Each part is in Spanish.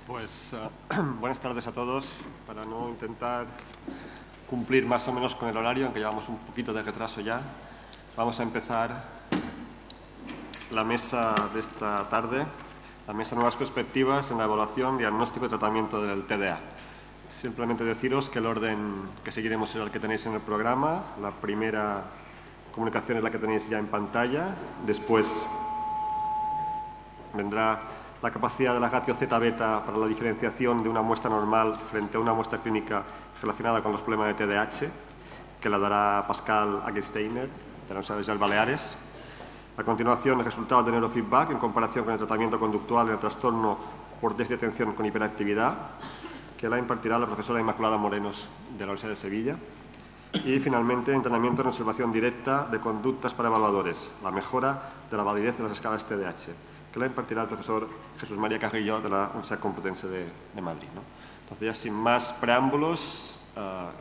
Pues buenas tardes a todos. Para no intentar cumplir más o menos con el horario, aunque llevamos un poquito de retraso ya, vamos a empezar la mesa de esta tarde, la mesa Nuevas Perspectivas en la evaluación, diagnóstico y tratamiento del TDA. Simplemente deciros que el orden que seguiremos será el que tenéis en el programa. La primera comunicación es la que tenéis ya en pantalla. Después vendrá la capacidad de la ratio Z-beta para la diferenciación de una muestra normal frente a una muestra clínica relacionada con los problemas de TDAH, que la dará Pascal Agesteiner, de la Universidad de las Baleares. A continuación, el resultado de neurofeedback en comparación con el tratamiento conductual en el trastorno por déficit de atención con hiperactividad, que la impartirá la profesora Inmaculada Morenos, de la Universidad de Sevilla. Y, finalmente, entrenamiento en observación directa de conductas para evaluadores, la mejora de la validez de las escalas TDAH, que la impartirá el profesor Jesús María Carrillo, de la Universidad Complutense de Madrid, ¿no? Entonces, ya sin más preámbulos,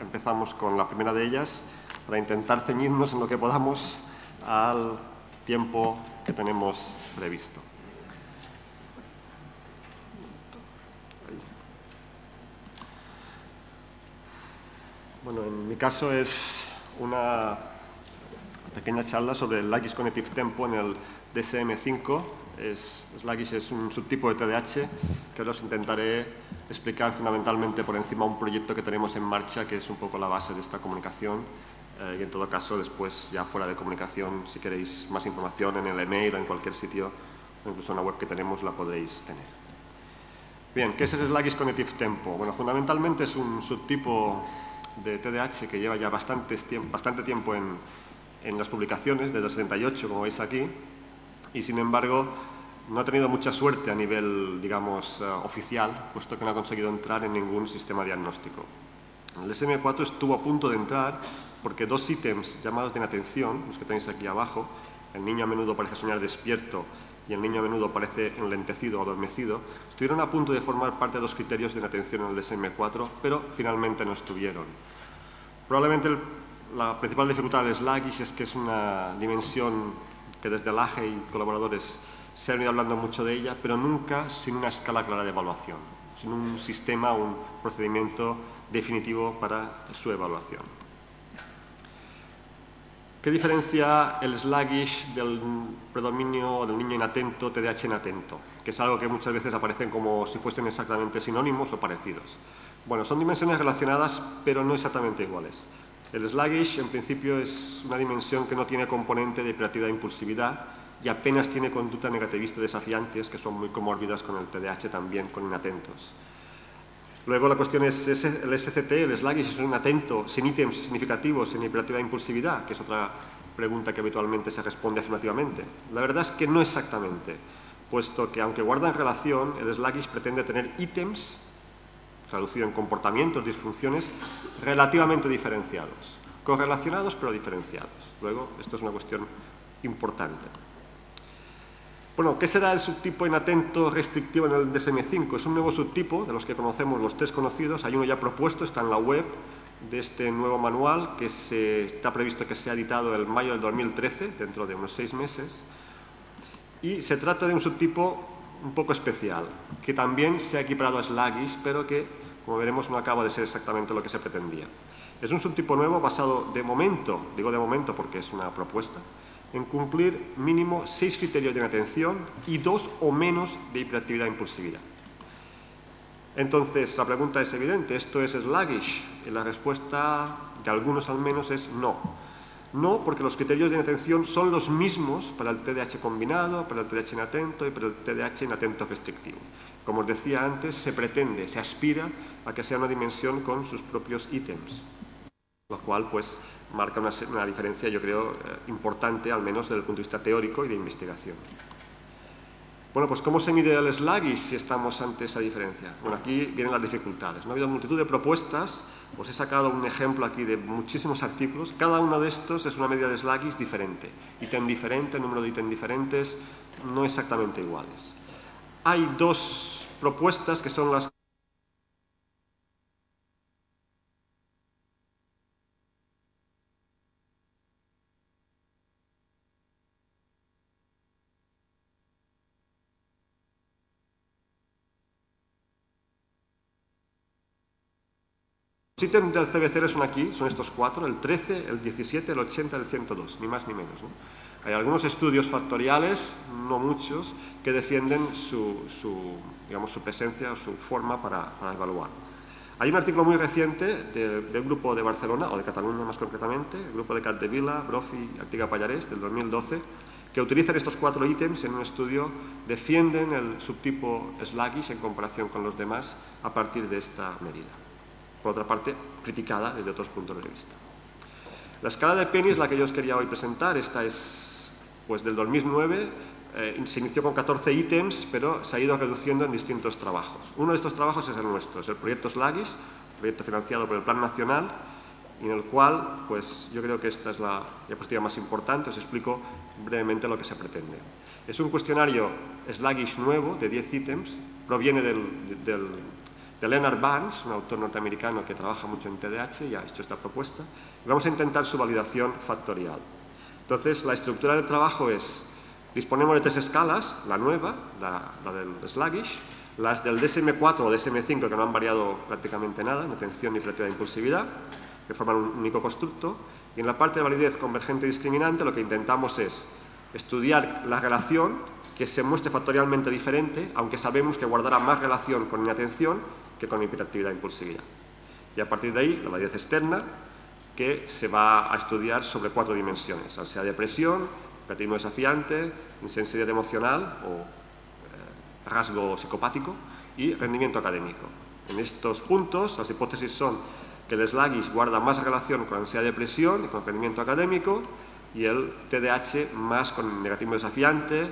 empezamos con la primera de ellas, para intentar ceñirnos en lo que podamos al tiempo que tenemos previsto. Bueno, en mi caso es una pequeña charla sobre el Sluggish Cognitive Tempo en el DSM-5. Sluggish es un subtipo de TDAH que os intentaré explicar fundamentalmente por encima un proyecto que tenemos en marcha, que es un poco la base de esta comunicación. Y en todo caso, después, ya fuera de comunicación, si queréis más información en el email o en cualquier sitio, o incluso en la web que tenemos, la podéis tener. Bien, ¿qué es el Sluggish Cognitive Tempo? Bueno, fundamentalmente es un subtipo de TDAH que lleva ya bastante tiempo en las publicaciones, desde el 78, como veis aquí, y sin embargo no ha tenido mucha suerte a nivel, digamos, oficial, puesto que no ha conseguido entrar en ningún sistema diagnóstico. El DSM-4 estuvo a punto de entrar porque dos ítems llamados de inatención, los que tenéis aquí abajo, el niño a menudo parece soñar despierto y el niño a menudo parece enlentecido o adormecido, estuvieron a punto de formar parte de los criterios de inatención en el DSM-4, pero finalmente no estuvieron. Probablemente la principal dificultad del Sluggish es que es una dimensión que desde el AGE y colaboradores se ha venido hablando mucho de ella, pero nunca sin una escala clara de evaluación, sin un sistema, un procedimiento definitivo para su evaluación. ¿Qué diferencia el Sluggish del predominio del niño inatento, TDAH inatento? Que es algo que muchas veces aparecen como si fuesen exactamente sinónimos o parecidos. Bueno, son dimensiones relacionadas, pero no exactamente iguales. El Sluggish, en principio, es una dimensión que no tiene componente de hiperactividad e impulsividad y apenas tiene conducta negativista desafiantes, que son muy comórbidas con el TDAH también, con inatentos. Luego la cuestión es el SCT, el Sluggish, es un inatento sin ítems significativos en hiperactividad e impulsividad, que es otra pregunta que habitualmente se responde afirmativamente. La verdad es que no exactamente, puesto que aunque guardan relación, el Sluggish pretende tener ítems, traducido en comportamientos, disfunciones, relativamente diferenciados, correlacionados pero diferenciados. Luego, esto es una cuestión importante. Bueno, ¿qué será el subtipo inatento restrictivo en el DSM-5? Es un nuevo subtipo, de los que conocemos los tres conocidos. Hay uno ya propuesto, está en la web de este nuevo manual, que está previsto que sea editado en mayo del 2013, dentro de unos 6 meses. Y se trata de un subtipo un poco especial, que también se ha equiparado a Sluggish, pero que, como veremos, no acaba de ser exactamente lo que se pretendía. Es un subtipo nuevo basado de momento, digo de momento porque es una propuesta, en cumplir mínimo 6 criterios de inatención y 2 o menos de hiperactividad e impulsividad. Entonces, la pregunta es evidente, ¿esto es Sluggish? Y la respuesta de algunos al menos es no. No, porque los criterios de inatención son los mismos para el TDAH combinado, para el TDAH inatento y para el TDAH inatento restrictivo. Como os decía antes, se pretende, se aspira a que sea una dimensión con sus propios ítems, lo cual pues marca una diferencia, yo creo, importante, al menos desde el punto de vista teórico y de investigación. Bueno, pues ¿cómo se mide el Sluggish si estamos ante esa diferencia? Bueno, aquí vienen las dificultades. No ha habido multitud de propuestas, os he sacado un ejemplo aquí de muchísimos artículos. Cada uno de estos es una medida de Sluggish diferente. Ítem diferente, número de ítems diferentes, no exactamente iguales. Hay dos propuestas que son las Los ítems del CBCR son aquí, son estos cuatro, el 13, el 17, el 80 y el 102, ni más ni menos, ¿no? Hay algunos estudios factoriales, no muchos, que defienden su presencia o su forma para evaluar. Hay un artículo muy reciente del grupo de Barcelona, o de Cataluña más concretamente, el grupo de Capdevila, Brofi y Artiga Pallarés, del 2012, que utilizan estos cuatro ítems en un estudio, defienden el subtipo sluggish en comparación con los demás a partir de esta medida. Por otra parte, criticada desde otros puntos de vista. La escala de Penny es la que yo os quería hoy presentar. Esta es pues, del 2009, se inició con 14 ítems, pero se ha ido reduciendo en distintos trabajos. Uno de estos trabajos es el nuestro, es el proyecto sluggish, proyecto financiado por el Plan Nacional, y en el cual, pues yo creo que esta es la diapositiva más importante, os explico brevemente lo que se pretende. Es un cuestionario sluggish nuevo de 10 ítems, proviene de Leonard Barnes, un autor norteamericano que trabaja mucho en TDAH y ha hecho esta propuesta, y vamos a intentar su validación factorial. Entonces, la estructura del trabajo es, disponemos de 3 escalas, la nueva, la del sluggish, las del DSM-4 o DSM-5 que no han variado prácticamente nada, en atención y hiperactividad de impulsividad, que forman un único constructo, y en la parte de validez convergente y discriminante lo que intentamos es estudiar la relación que se muestre factorialmente diferente, aunque sabemos que guardará más relación con inatención que con hiperactividad e impulsividad. Y a partir de ahí, la validez externa, que se va a estudiar sobre 4 dimensiones: ansiedad de presión, hiperactivismo desafiante, insensibilidad emocional o rasgo psicopático y rendimiento académico. En estos puntos, las hipótesis son que el sluggish guarda más relación con ansiedad de presión y con rendimiento académico, y el TDAH más con negativismo desafiante,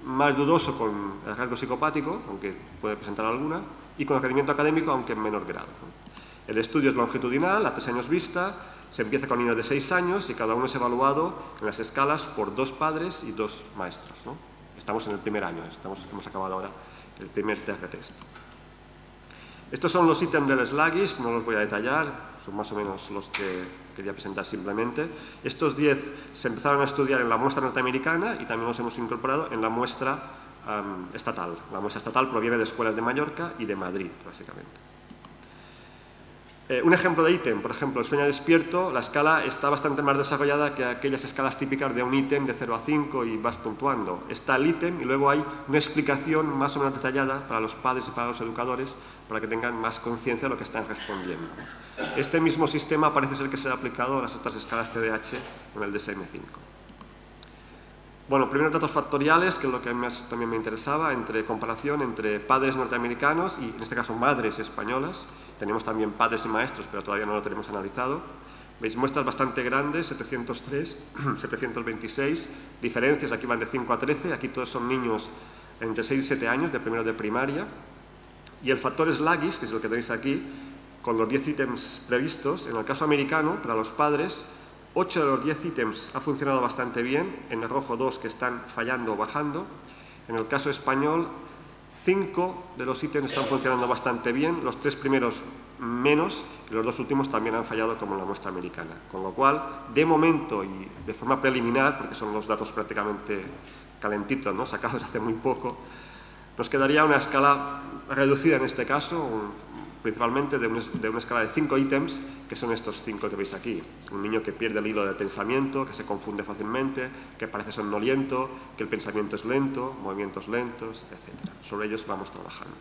más dudoso con el rasgo psicopático, aunque puede presentar alguna, y con el rendimiento académico, aunque en menor grado. El estudio es longitudinal, a 3 años vista, se empieza con niños de 6 años y cada uno es evaluado en las escalas por 2 padres y 2 maestros, ¿no? Estamos en el primer año, hemos acabado ahora el primer test. Estos son los ítems del sluggish, no los voy a detallar, son más o menos los que quería presentar simplemente. Estos 10 se empezaron a estudiar en la muestra norteamericana y también los hemos incorporado en la muestra estatal. La muestra estatal proviene de escuelas de Mallorca y de Madrid, básicamente. Un ejemplo de ítem, por ejemplo, el sueño despierto, la escala está bastante más desarrollada que aquellas escalas típicas de un ítem de 0 a 5 y vas puntuando. Está el ítem y luego hay una explicación más o menos detallada para los padres y para los educadores para que tengan más conciencia de lo que están respondiendo. Este mismo sistema parece ser que se ha aplicado a las otras escalas TDAH con el DSM-5. Bueno, primeros datos factoriales, que es lo que más también me interesaba, comparación entre padres norteamericanos y, en este caso, madres españolas. Tenemos también padres y maestros, pero todavía no lo tenemos analizado. Veis muestras bastante grandes, 703, 726, diferencias, aquí van de 5 a 13, aquí todos son niños entre 6 y 7 años, de primero de primaria. Y el factor sluggish, que es el que tenéis aquí, con los 10 ítems previstos, en el caso americano, para los padres, 8 de los 10 ítems ha funcionado bastante bien, en el rojo 2 que están fallando o bajando. En el caso español, 5 de los ítems están funcionando bastante bien, los 3 primeros menos, y los 2 últimos también han fallado como en la muestra americana. Con lo cual, de momento y de forma preliminar, porque son los datos prácticamente calentitos, ¿no?, sacados hace muy poco, nos quedaría una escala reducida en este caso, principalmente de una escala de 5 ítems, que son estos 5 que veis aquí. Un niño que pierde el hilo del pensamiento, que se confunde fácilmente, que parece somnoliento, que el pensamiento es lento, movimientos lentos, etc. Sobre ellos vamos trabajando.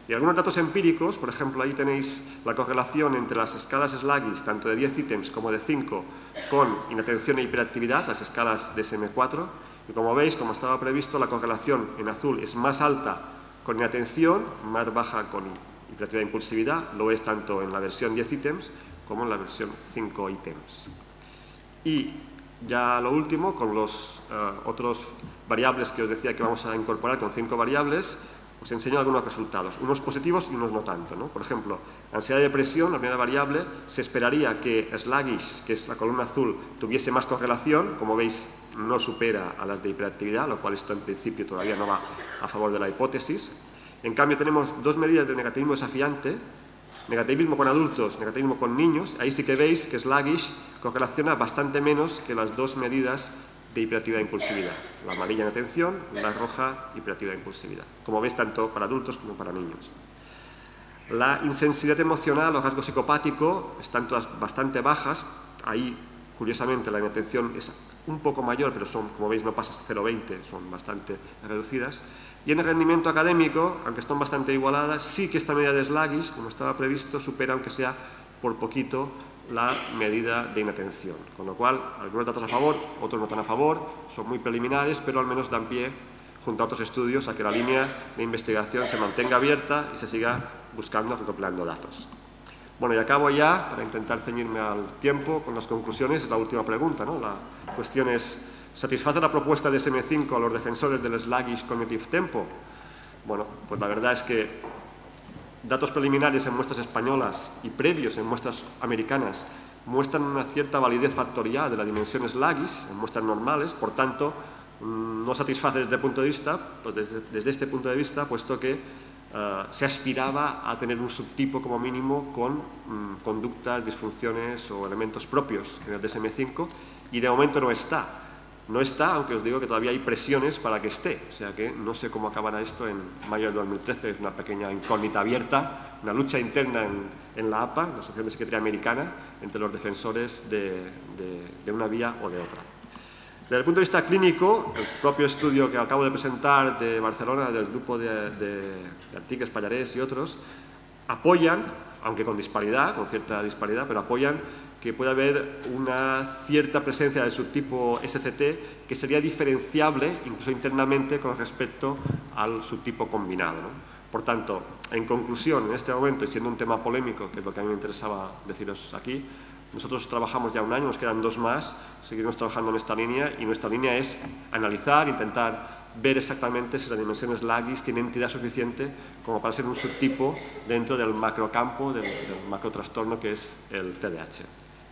Y algunos datos empíricos, por ejemplo, ahí tenéis la correlación entre las escalas sluggish, tanto de 10 ítems como de 5, con inatención e hiperactividad, las escalas DSM-4, y como veis, como estaba previsto, la correlación en azul es más alta con inatención, más baja con hiperactividad e impulsividad, lo es tanto en la versión 10 ítems como en la versión 5 ítems. Y ya lo último, con los otros variables que os decía que vamos a incorporar, con 5 variables, os enseño algunos resultados, unos positivos y unos no tanto, ¿no? Por ejemplo, ansiedad y depresión, la primera variable, se esperaría que sluggish, que es la columna azul, tuviese más correlación, como veis no supera a las de hiperactividad, lo cual esto en principio todavía no va a favor de la hipótesis. En cambio tenemos 2 medidas de negativismo desafiante, negativismo con adultos, negativismo con niños. Ahí sí que veis que sluggish correlaciona bastante menos que las 2 medidas de hiperactividad e impulsividad. La amarilla en atención, la roja hiperactividad e impulsividad. Como veis, tanto para adultos como para niños. La insensibilidad emocional o rasgo psicopático están todas bastante bajas. Ahí, curiosamente, la inatención es un poco mayor, pero son, como veis, no pasas a 0,20, son bastante reducidas. Y en el rendimiento académico, aunque están bastante igualadas, sí que esta medida de Sluggish, como estaba previsto, supera, aunque sea por poquito, la medida de inatención. Con lo cual, algunos datos a favor, otros no tan a favor, son muy preliminares, pero al menos dan pie, junto a otros estudios, a que la línea de investigación se mantenga abierta y se siga buscando, recopilando datos. Bueno, y acabo ya, para intentar ceñirme al tiempo, con las conclusiones. Es la última pregunta, ¿no? La cuestión es, ¿satisface la propuesta de SM5 a los defensores del Sluggish Cognitive Tempo? Bueno, pues la verdad es que datos preliminares en muestras españolas y previos en muestras americanas muestran una cierta validez factorial de la dimensión Sluggish en muestras normales, por tanto, no satisface desde, punto de vista, pues desde este punto de vista, puesto que se aspiraba a tener un subtipo como mínimo con conductas, disfunciones o elementos propios en el DSM-5 y de momento no está. No está, aunque os digo que todavía hay presiones para que esté, o sea que no sé cómo acabará esto en mayo de 2013, es una pequeña incógnita abierta, una lucha interna en la APA, la Asociación de Psiquiatría Americana, entre los defensores de una vía o de otra. Desde el punto de vista clínico, el propio estudio que acabo de presentar de Barcelona, del grupo de Artigas, Pallarés y otros, apoyan, aunque con disparidad, con cierta disparidad, pero apoyan que puede haber una cierta presencia del subtipo SCT que sería diferenciable, incluso internamente, con respecto al subtipo combinado, ¿no? Por tanto, en conclusión, en este momento, y siendo un tema polémico, que es lo que a mí me interesaba deciros aquí, nosotros trabajamos ya un año, nos quedan 2 más, seguiremos trabajando en esta línea y nuestra línea es analizar, intentar ver exactamente si la dimensión Sluggish tiene entidad suficiente como para ser un subtipo dentro del macrocampo, del macrotrastorno que es el TDAH.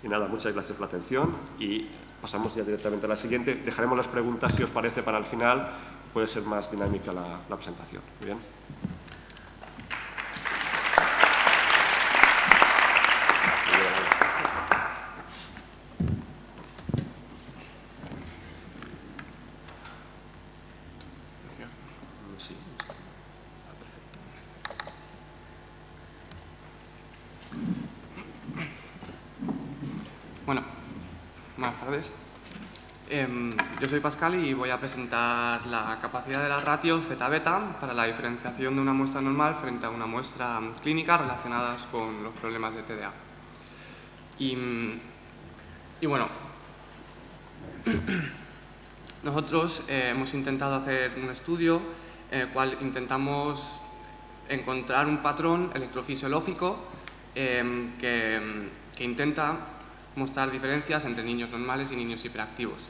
Y nada, muchas gracias por la atención y pasamos ya directamente a la siguiente. Dejaremos las preguntas, si os parece, para el final, puede ser más dinámica la presentación. Muy bien. Bueno, buenas tardes. Yo soy Pascal y voy a presentar la capacidad de la ratio zeta-beta para la diferenciación de una muestra normal frente a una muestra clínica relacionadas con los problemas de TDA. Y bueno, nosotros hemos intentado hacer un estudio en el cual intentamos encontrar un patrón electrofisiológico que intenta mostrar diferencias entre niños normales y niños hiperactivos.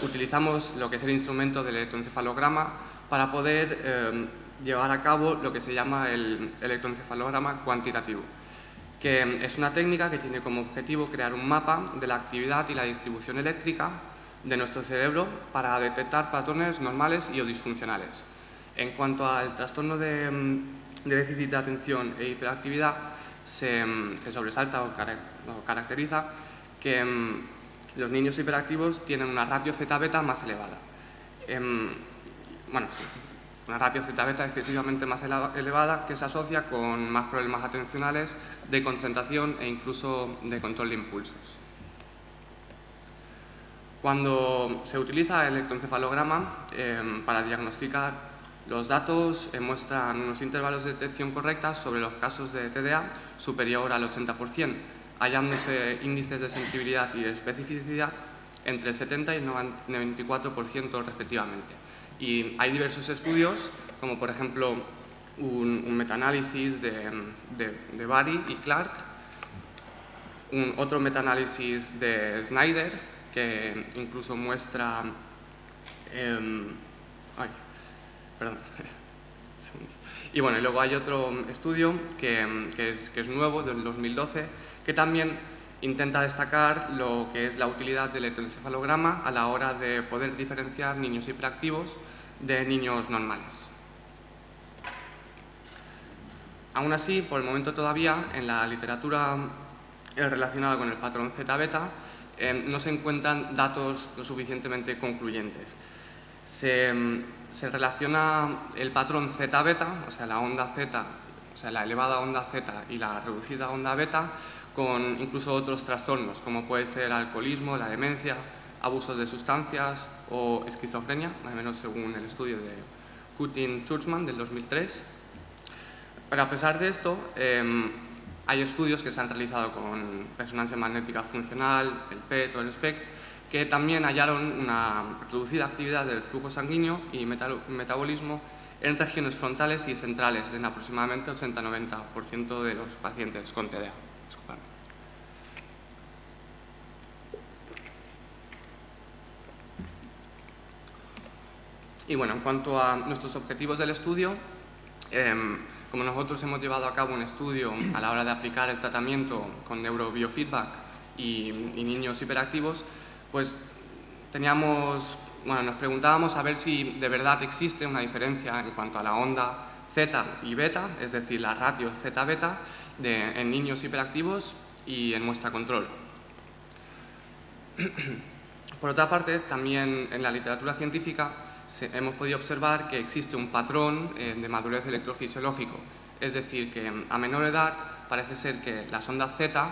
Utilizamos lo que es el instrumento del electroencefalograma para poder llevar a cabo lo que se llama el electroencefalograma cuantitativo, que es una técnica que tiene como objetivo crear un mapa de la actividad y la distribución eléctrica de nuestro cerebro para detectar patrones normales y o disfuncionales. En cuanto al trastorno de déficit de atención e hiperactividad, se sobresalta o caracteriza que los niños hiperactivos tienen una ratio zeta-beta más elevada. Bueno, sí, una ratio zeta-beta excesivamente más elevada que se asocia con más problemas atencionales de concentración e incluso de control de impulsos. Cuando se utiliza el electroencefalograma para diagnosticar, los datos muestran unos intervalos de detección correctas sobre los casos de TDA superior al 80%, hallándose índices de sensibilidad y de especificidad entre el 70 y el 94% respectivamente. Y hay diversos estudios, como por ejemplo un metaanálisis de Bari y Clark, otro metaanálisis de Snyder, que incluso muestra... Y bueno, y luego hay otro estudio que es nuevo, del 2012, que también intenta destacar lo que es la utilidad del electroencefalograma a la hora de poder diferenciar niños hiperactivos de niños normales. Aún así, por el momento todavía, en la literatura relacionada con el patrón zeta-beta, no se encuentran datos lo suficientemente concluyentes. Se relaciona el patrón zeta-beta, o sea, la onda zeta sea, la elevada onda zeta y la reducida onda beta, con incluso otros trastornos, como puede ser el alcoholismo, la demencia, abusos de sustancias o esquizofrenia, al menos según el estudio de Kutin-Churchman del 2003. Pero a pesar de esto, hay estudios que se han realizado con resonancia magnética funcional, el PET o el SPECT, que también hallaron una reducida actividad del flujo sanguíneo y metabolismo en regiones frontales y centrales en aproximadamente 80-90% de los pacientes con TDA. Y bueno, en cuanto a nuestros objetivos del estudio, como nosotros hemos llevado a cabo un estudio a la hora de aplicar el tratamiento con neurobiofeedback y niños hiperactivos, pues nos preguntábamos a ver si de verdad existe una diferencia en cuanto a la onda zeta y beta, es decir, la ratio zeta-beta en niños hiperactivos y en muestra control. Por otra parte, también en la literatura científica hemos podido observar que existe un patrón de madurez electrofisiológico, es decir, que a menor edad parece ser que la sonda zeta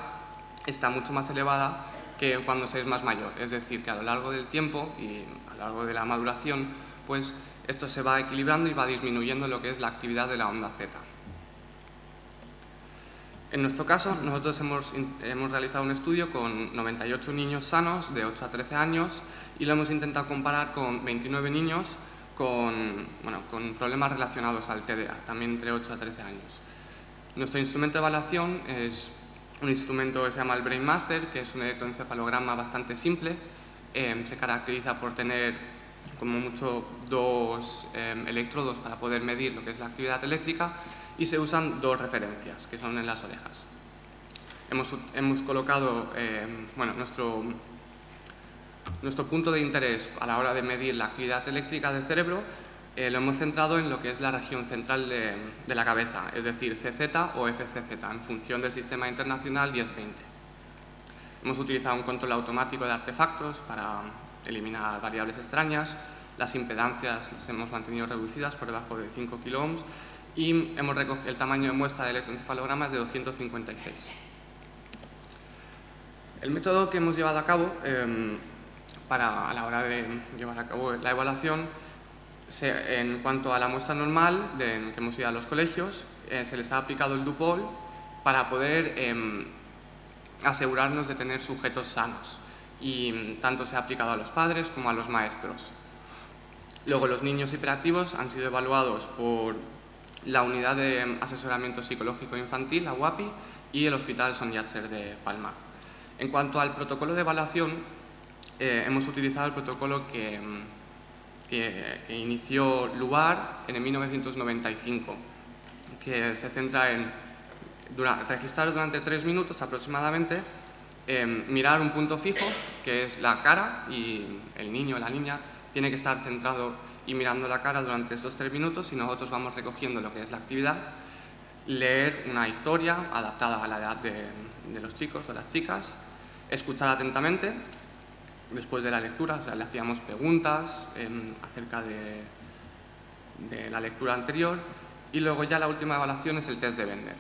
está mucho más elevada que cuando se es más mayor, es decir, que a lo largo del tiempo y a lo largo de la maduración, pues esto se va equilibrando y va disminuyendo lo que es la actividad de la onda zeta. En nuestro caso, nosotros hemos realizado un estudio con 98 niños sanos de 8 a 13 años y lo hemos intentado comparar con 29 niños con problemas relacionados al TDA, también entre 8 a 13 años. Nuestro instrumento de evaluación es un instrumento que se llama el BrainMaster, que es un electroencefalograma bastante simple. Se caracteriza por tener como mucho 2 electrodos para poder medir lo que es la actividad eléctrica y se usan 2 referencias, que son en las orejas. Hemos colocado nuestro punto de interés a la hora de medir la actividad eléctrica del cerebro, lo hemos centrado en lo que es la región central de la cabeza, es decir, CZ o FCZ, en función del sistema internacional 1020. Hemos utilizado un control automático de artefactos para eliminar variables extrañas, las impedancias las hemos mantenido reducidas por debajo de 5 kiloohms y el tamaño de muestra de electroencefalograma es de 256. El método que hemos llevado a cabo a la hora de llevar a cabo la evaluación, en cuanto a la muestra normal que hemos ido a los colegios, se les ha aplicado el DuPol para poder asegurarnos de tener sujetos sanos, y tanto se ha aplicado a los padres como a los maestros. Luego, los niños hiperactivos han sido evaluados por la Unidad de Asesoramiento Psicológico Infantil, la UAPI, y el Hospital Son Yat-Sen de Palma. En cuanto al protocolo de evaluación, hemos utilizado el protocolo que inició Lubar en 1995, que se centra en registrar durante 3 minutos aproximadamente, mirar un punto fijo, que es la cara, y el niño o la niña tiene que estar centrado y mirando la cara durante estos 3 minutos, y nosotros vamos recogiendo lo que es la actividad, leer una historia adaptada a la edad de los chicos o las chicas, escuchar atentamente. Después de la lectura, le hacíamos preguntas acerca de la lectura anterior, y luego ya la última evaluación es el test de Bender.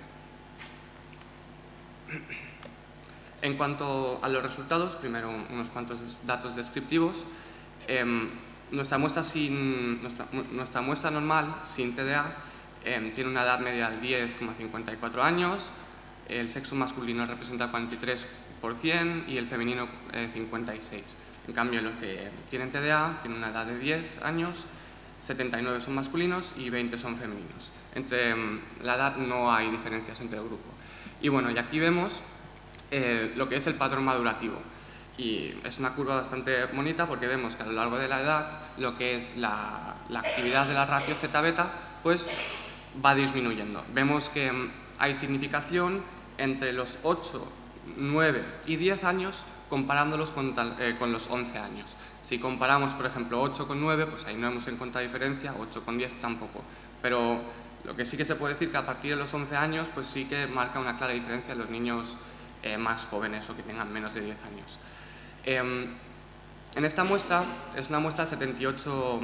En cuanto a los resultados, primero unos cuantos datos descriptivos. Nuestra muestra normal sin TDA tiene una edad media de 10,54 años, el sexo masculino representa 43% y el femenino 56%. En cambio, los que tienen TDA tienen una edad de 10 años, 79 son masculinos y 20 son femeninos. Entre la edad no hay diferencias entre el grupo. Y bueno, y aquí vemos lo que es el patrón madurativo. Y es una curva bastante bonita porque vemos que a lo largo de la edad lo que es la actividad de la ratio zeta-beta pues va disminuyendo. Vemos que hay significación entre los 8, 9 y 10 años comparándolos con los 11 años. Si comparamos, por ejemplo, 8 con 9, pues ahí no hemos encontrado diferencia, 8 con 10 tampoco. Pero lo que sí que se puede decir que a partir de los 11 años pues sí que marca una clara diferencia en los niños más jóvenes o que tengan menos de 10 años. En esta muestra, es una muestra de 78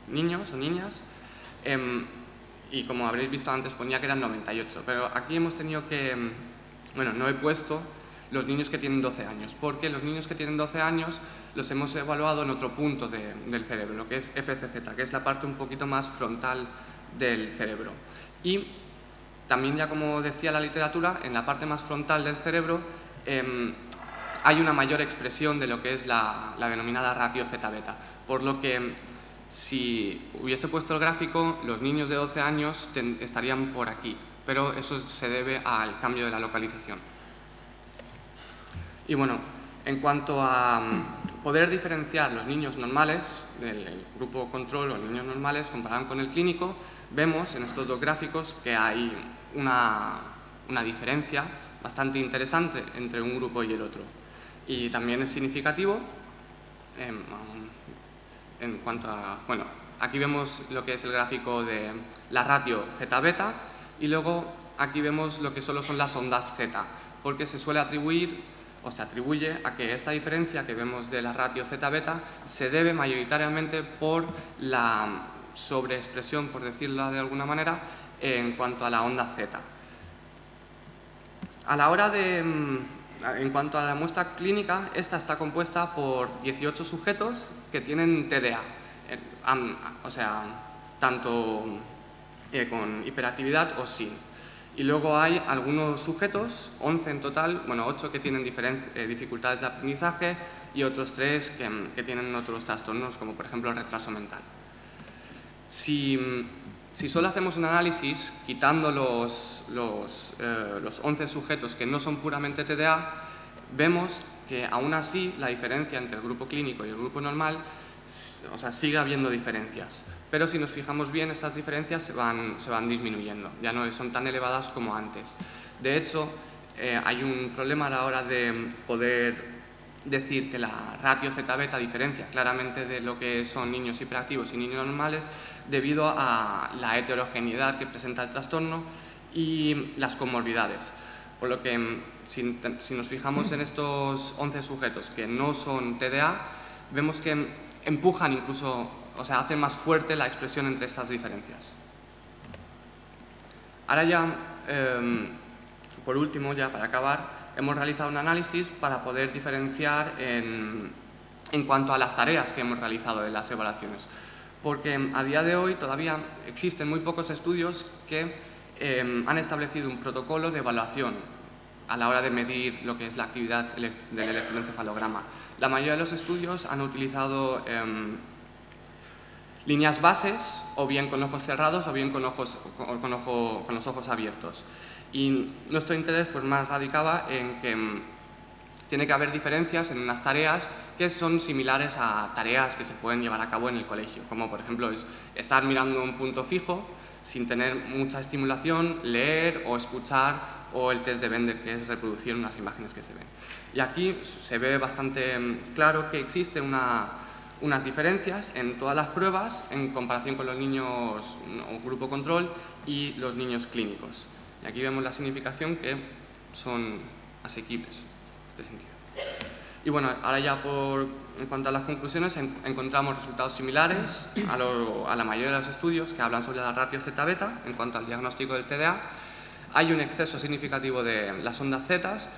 niños o niñas, y como habréis visto antes ponía que eran 98, pero aquí hemos tenido que, bueno, no he puesto los niños que tienen 12 años, porque los niños que tienen 12 años los hemos evaluado en otro punto del cerebro, lo que es FCZ, que es la parte un poquito más frontal del cerebro. Y también, ya como decía la literatura, en la parte más frontal del cerebro hay una mayor expresión de lo que es la denominada ratio zeta-beta, por lo que si hubiese puesto el gráfico, los niños de 12 años estarían por aquí, pero eso se debe al cambio de la localización. Y bueno, en cuanto a poder diferenciar los niños normales del grupo control o niños normales comparado con el clínico, vemos en estos dos gráficos que hay una diferencia bastante interesante entre un grupo y el otro. Y también es significativo en cuanto a... Bueno, aquí vemos lo que es el gráfico de la ratio zeta-beta y luego aquí vemos lo que solo son las ondas zeta, porque se suele atribuir o se atribuye a que esta diferencia que vemos de la ratio zeta-beta se debe mayoritariamente por la sobreexpresión, por decirlo de alguna manera, en cuanto a la onda zeta. A la hora de... En cuanto a la muestra clínica, esta está compuesta por 18 sujetos que tienen TDA, o sea, tanto con hiperactividad o sin. Y luego hay algunos sujetos, 11 en total, bueno, 8 que tienen dificultades de aprendizaje y otros 3 que tienen otros trastornos, como por ejemplo el retraso mental. Si solo hacemos un análisis, quitando los 11 sujetos que no son puramente TDA, vemos que aún así la diferencia entre el grupo clínico y el grupo normal, o sea, sigue habiendo diferencias. Pero si nos fijamos bien, estas diferencias se van disminuyendo, ya no son tan elevadas como antes. De hecho, hay un problema a la hora de poder decir que la ratio zeta-beta diferencia claramente de lo que son niños hiperactivos y niños normales debido a la heterogeneidad que presenta el trastorno y las comorbidades. Por lo que si nos fijamos en estos 11 sujetos que no son TDA, vemos que empujan incluso, o sea, hacen más fuerte la expresión entre estas diferencias. Ahora ya, por último, ya para acabar, hemos realizado un análisis para poder diferenciar en cuanto a las tareas que hemos realizado en las evaluaciones. Porque a día de hoy todavía existen muy pocos estudios que han establecido un protocolo de evaluación a la hora de medir lo que es la actividad del electroencefalograma. La mayoría de los estudios han utilizado líneas bases, o bien con ojos cerrados o bien con los ojos abiertos. Y nuestro interés pues, más radicaba en que tiene que haber diferencias en unas tareas que son similares a tareas que se pueden llevar a cabo en el colegio, como por ejemplo es estar mirando un punto fijo sin tener mucha estimulación, leer o escuchar, o el test de Bender, que es reproducir unas imágenes que se ven. Y aquí se ve bastante claro que existe unas diferencias en todas las pruebas en comparación con los niños o grupo control y los niños clínicos. Y aquí vemos la significación que son asequibles en este sentido. Y bueno, ahora ya en cuanto a las conclusiones, encontramos resultados similares a la mayoría de los estudios que hablan sobre la ratio zeta-beta en cuanto al diagnóstico del TDA. Hay un exceso significativo de las ondas zetas.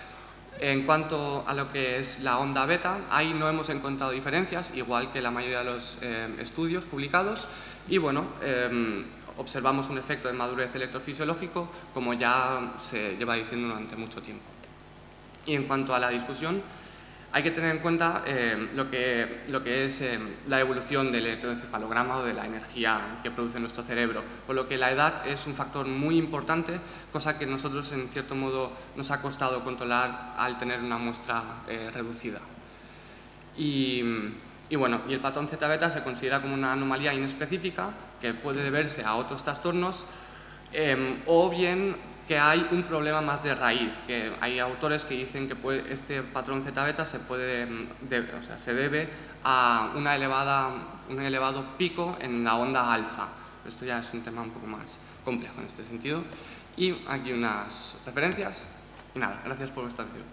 En cuanto a lo que es la onda beta, ahí no hemos encontrado diferencias, igual que la mayoría de los estudios publicados. Y bueno, observamos un efecto de madurez electrofisiológico, como ya se lleva diciendo durante mucho tiempo. Y en cuanto a la discusión, hay que tener en cuenta lo que es la evolución del electroencefalograma o de la energía que produce nuestro cerebro, por lo que la edad es un factor muy importante, cosa que nosotros en cierto modo nos ha costado controlar al tener una muestra reducida. Y bueno, y el patrón zeta-beta se considera como una anomalía inespecífica que puede deberse a otros trastornos o bien que hay un problema más de raíz, que hay autores que dicen que este patrón zeta-beta se debe a un elevado pico en la onda alfa. Esto ya es un tema un poco más complejo en este sentido. Y aquí unas referencias. Y nada, gracias por vuestra atención.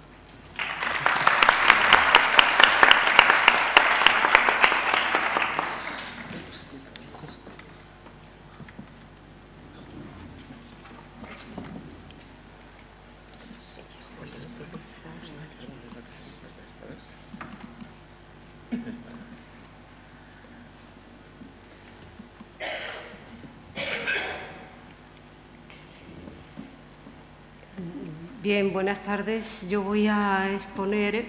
Bien, buenas tardes. Yo voy a exponer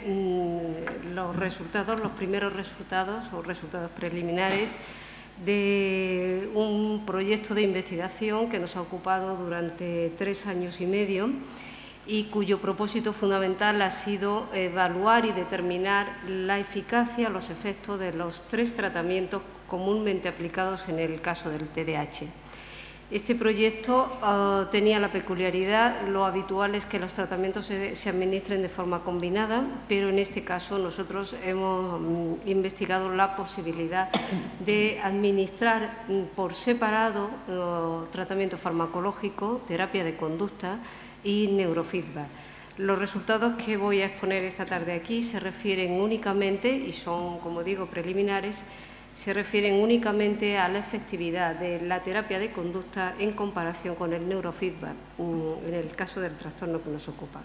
los primeros resultados o resultados preliminares de un proyecto de investigación que nos ha ocupado durante 3 años y medio y cuyo propósito fundamental ha sido evaluar y determinar la eficacia, los efectos de los 3 tratamientos comúnmente aplicados en el caso del TDAH. Este proyecto tenía la peculiaridad, lo habitual es que los tratamientos se administren de forma combinada, pero en este caso nosotros hemos investigado la posibilidad de administrar por separado tratamiento farmacológico, terapia de conducta y neurofeedback. Los resultados que voy a exponer esta tarde aquí se refieren únicamente, y son, como digo, preliminares, se refieren únicamente a la efectividad de la terapia de conducta en comparación con el neurofeedback, en el caso del trastorno que nos ocupa.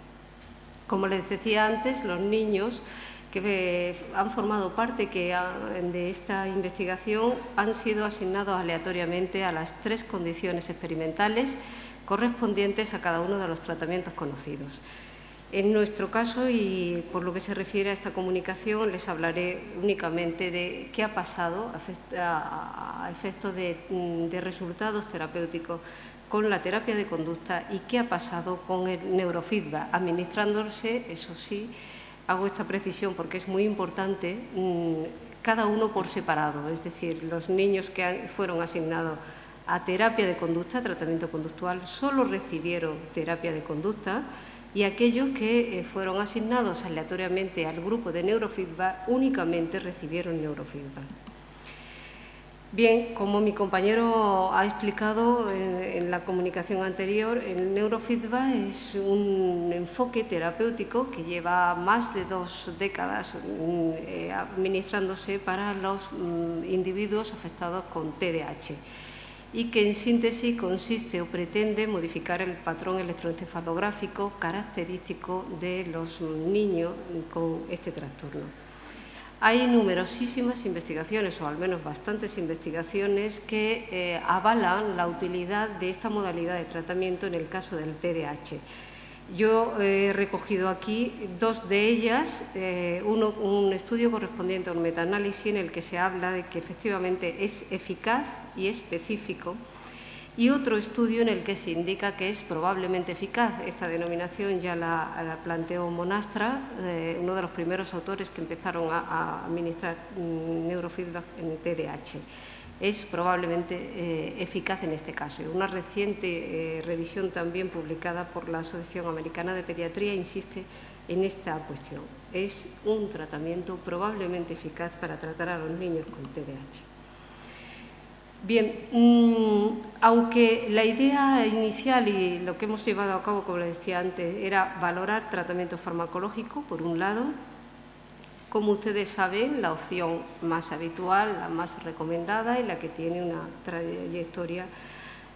Como les decía antes, los niños que han formado parte de esta investigación han sido asignados aleatoriamente a las 3 condiciones experimentales correspondientes a cada uno de los tratamientos conocidos. En nuestro caso, y por lo que se refiere a esta comunicación, les hablaré únicamente de qué ha pasado a efectos de resultados terapéuticos con la terapia de conducta y qué ha pasado con el neurofeedback, administrándose, eso sí, hago esta precisión porque es muy importante, cada uno por separado, es decir, los niños que fueron asignados a terapia de conducta, tratamiento conductual, solo recibieron terapia de conducta, y aquellos que fueron asignados aleatoriamente al grupo de neurofeedback únicamente recibieron neurofeedback. Bien, como mi compañero ha explicado en la comunicación anterior, el neurofeedback es un enfoque terapéutico que lleva más de 2 décadas administrándose para los individuos afectados con TDAH. Y que en síntesis consiste o pretende modificar el patrón electroencefalográfico característico de los niños con este trastorno. Hay numerosísimas investigaciones, o al menos bastantes investigaciones, que avalan la utilidad de esta modalidad de tratamiento en el caso del TDAH. Yo he recogido aquí 2 de ellas, un estudio correspondiente a un metaanálisis en el que se habla de que efectivamente es eficaz y específico, y otro estudio en el que se indica que es probablemente eficaz. Esta denominación ya la planteó Monastra, uno de los primeros autores que empezaron a administrar neurofeedback en el TDAH. Es probablemente eficaz en este caso. Una reciente revisión también publicada por la Asociación Americana de Pediatría insiste en esta cuestión. Es un tratamiento probablemente eficaz para tratar a los niños con TDAH. Bien, aunque la idea inicial y lo que hemos llevado a cabo, como les decía antes, era valorar tratamiento farmacológico, por un lado, como ustedes saben, la opción más habitual, la más recomendada y la que tiene una trayectoria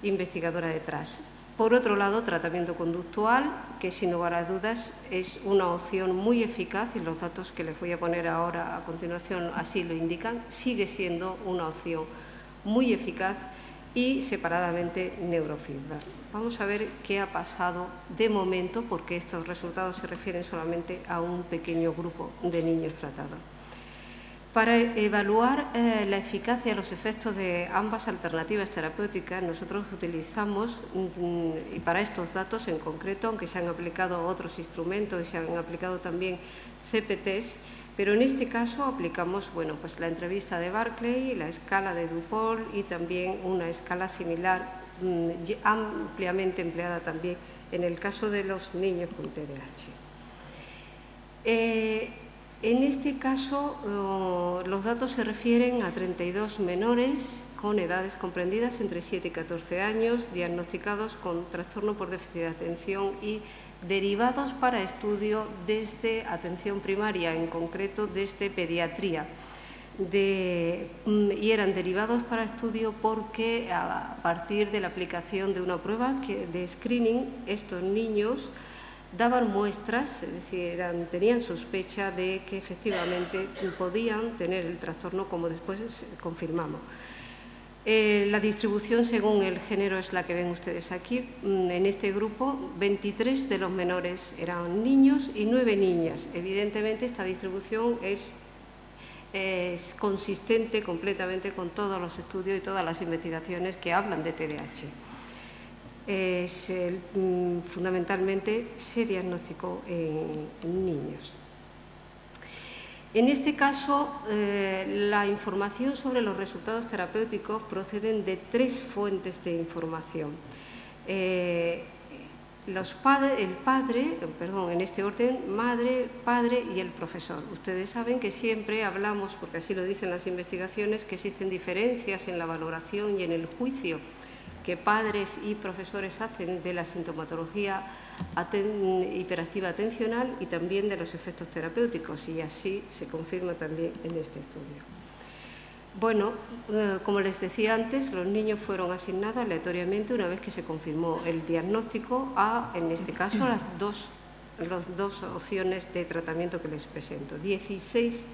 investigadora detrás. Por otro lado, tratamiento conductual, que sin lugar a dudas es una opción muy eficaz y los datos que les voy a poner ahora a continuación así lo indican, sigue siendo una opción muy eficaz, y separadamente neurofeedback. Vamos a ver qué ha pasado de momento, porque estos resultados se refieren solamente a un pequeño grupo de niños tratados. Para evaluar la eficacia y los efectos de ambas alternativas terapéuticas, nosotros utilizamos, y para estos datos en concreto, aunque se han aplicado otros instrumentos y se han aplicado también CPTs, pero en este caso aplicamos pues la entrevista de Barclay, la escala de Dupol y también una escala similar, ampliamente empleada también en el caso de los niños con TDAH. En este caso, los datos se refieren a 32 menores con edades comprendidas entre 7 y 14 años, diagnosticados con trastorno por déficit de atención y derivados para estudio desde atención primaria, en concreto desde pediatría. Y eran derivados para estudio porque a partir de la aplicación de una prueba de screening, estos niños daban muestras, es decir, tenían sospecha de que efectivamente podían tener el trastorno, como después confirmamos. La distribución según el género es la que ven ustedes aquí. En este grupo, 23 de los menores eran niños y 9 niñas. Evidentemente, esta distribución es consistente completamente con todos los estudios y todas las investigaciones que hablan de TDAH. Fundamentalmente se diagnosticó en niños. En este caso, la información sobre los resultados terapéuticos proceden de 3 fuentes de información. En este orden, madre, padre y el profesor. Ustedes saben que siempre hablamos, porque así lo dicen las investigaciones, que existen diferencias en la valoración y en el juicio que padres y profesores hacen de la sintomatología hiperactiva atencional y también de los efectos terapéuticos, y así se confirma también en este estudio. Bueno, como les decía antes, los niños fueron asignados aleatoriamente una vez que se confirmó el diagnóstico a, en este caso, las dos opciones de tratamiento que les presento. 16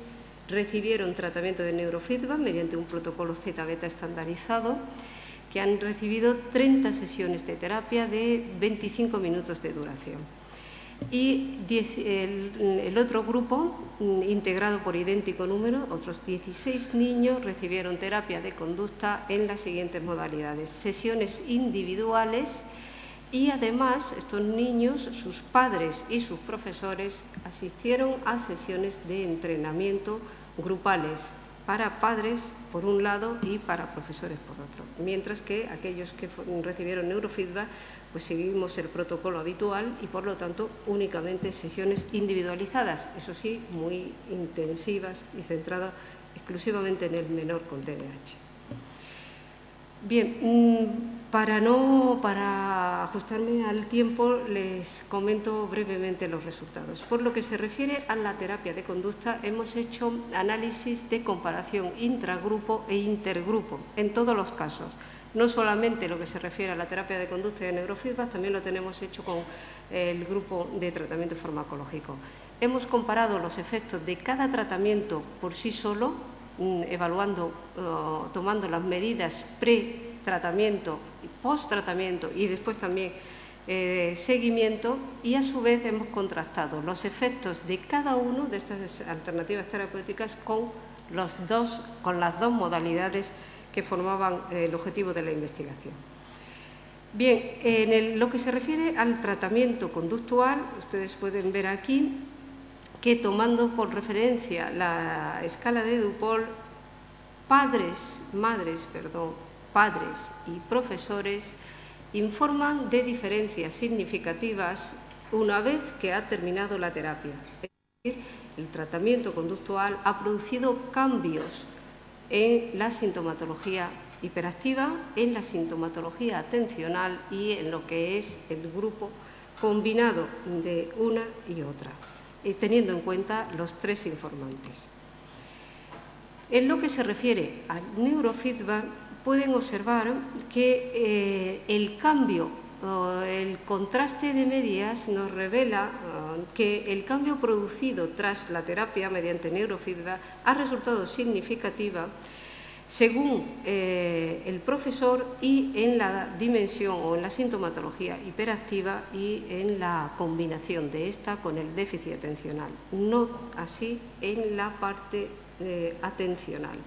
recibieron tratamiento de neurofeedback mediante un protocolo Z-beta estandarizado, que han recibido 30 sesiones de terapia de 25 minutos de duración. Y el otro grupo, integrado por idéntico número, otros 16 niños recibieron terapia de conducta en las siguientes modalidades: sesiones individuales, y además estos niños, sus padres y sus profesores asistieron a sesiones de entrenamiento grupales para padres por un lado y para profesores por otro, mientras que aquellos que recibieron neurofeedback pues seguimos el protocolo habitual y por lo tanto únicamente sesiones individualizadas, eso sí, muy intensivas y centradas exclusivamente en el menor con TDAH. Bien, para ajustarme al tiempo les comento brevemente los resultados. Por lo que se refiere a la terapia de conducta, hemos hecho análisis de comparación intragrupo e intergrupo en todos los casos. No solamente lo que se refiere a la terapia de conducta y de neurofeedback, también lo tenemos hecho con el grupo de tratamiento farmacológico. Hemos comparado los efectos de cada tratamiento por sí solo, tomando las medidas pre-tratamiento, post-tratamiento y después también seguimiento, y a su vez hemos contrastado los efectos de cada una de estas alternativas terapéuticas con las dos modalidades que formaban el objetivo de la investigación. Bien, en lo que se refiere al tratamiento conductual, ustedes pueden ver aquí que, tomando por referencia la escala de Dupol, padres y profesores informan de diferencias significativas una vez que ha terminado la terapia. Es decir, el tratamiento conductual ha producido cambios en la sintomatología hiperactiva, en la sintomatología atencional y en lo que es el grupo combinado de una y otra, teniendo en cuenta los 3 informantes. En lo que se refiere al neurofeedback, pueden observar que el cambio, el contraste de medias nos revela que el cambio producido tras la terapia mediante neurofeedback ha resultado significativa según el profesor y en la dimensión o en la sintomatología hiperactiva y en la combinación de esta con el déficit atencional, no así en la parte atencional.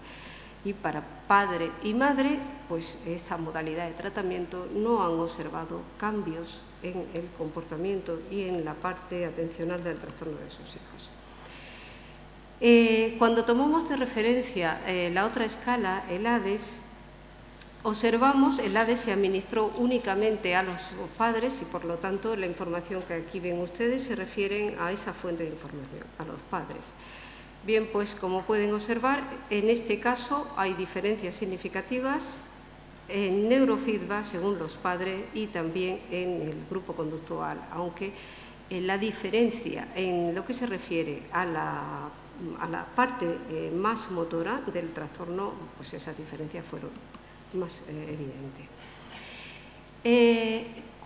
Y para padre y madre, pues esta modalidad de tratamiento no han observado cambios en el comportamiento y en la parte atencional del trastorno de sus hijos. Cuando tomamos de referencia la otra escala, el ADES, observamos el ADES se administró únicamente a los padres y por lo tanto la información que aquí ven ustedes se refieren a esa fuente de información, a los padres. Bien, pues como pueden observar, en este caso hay diferencias significativas en neurofeedback según los padres y también en el grupo conductual, aunque la diferencia en lo que se refiere a la parte más motora del trastorno, pues esas diferencias fueron más evidentes.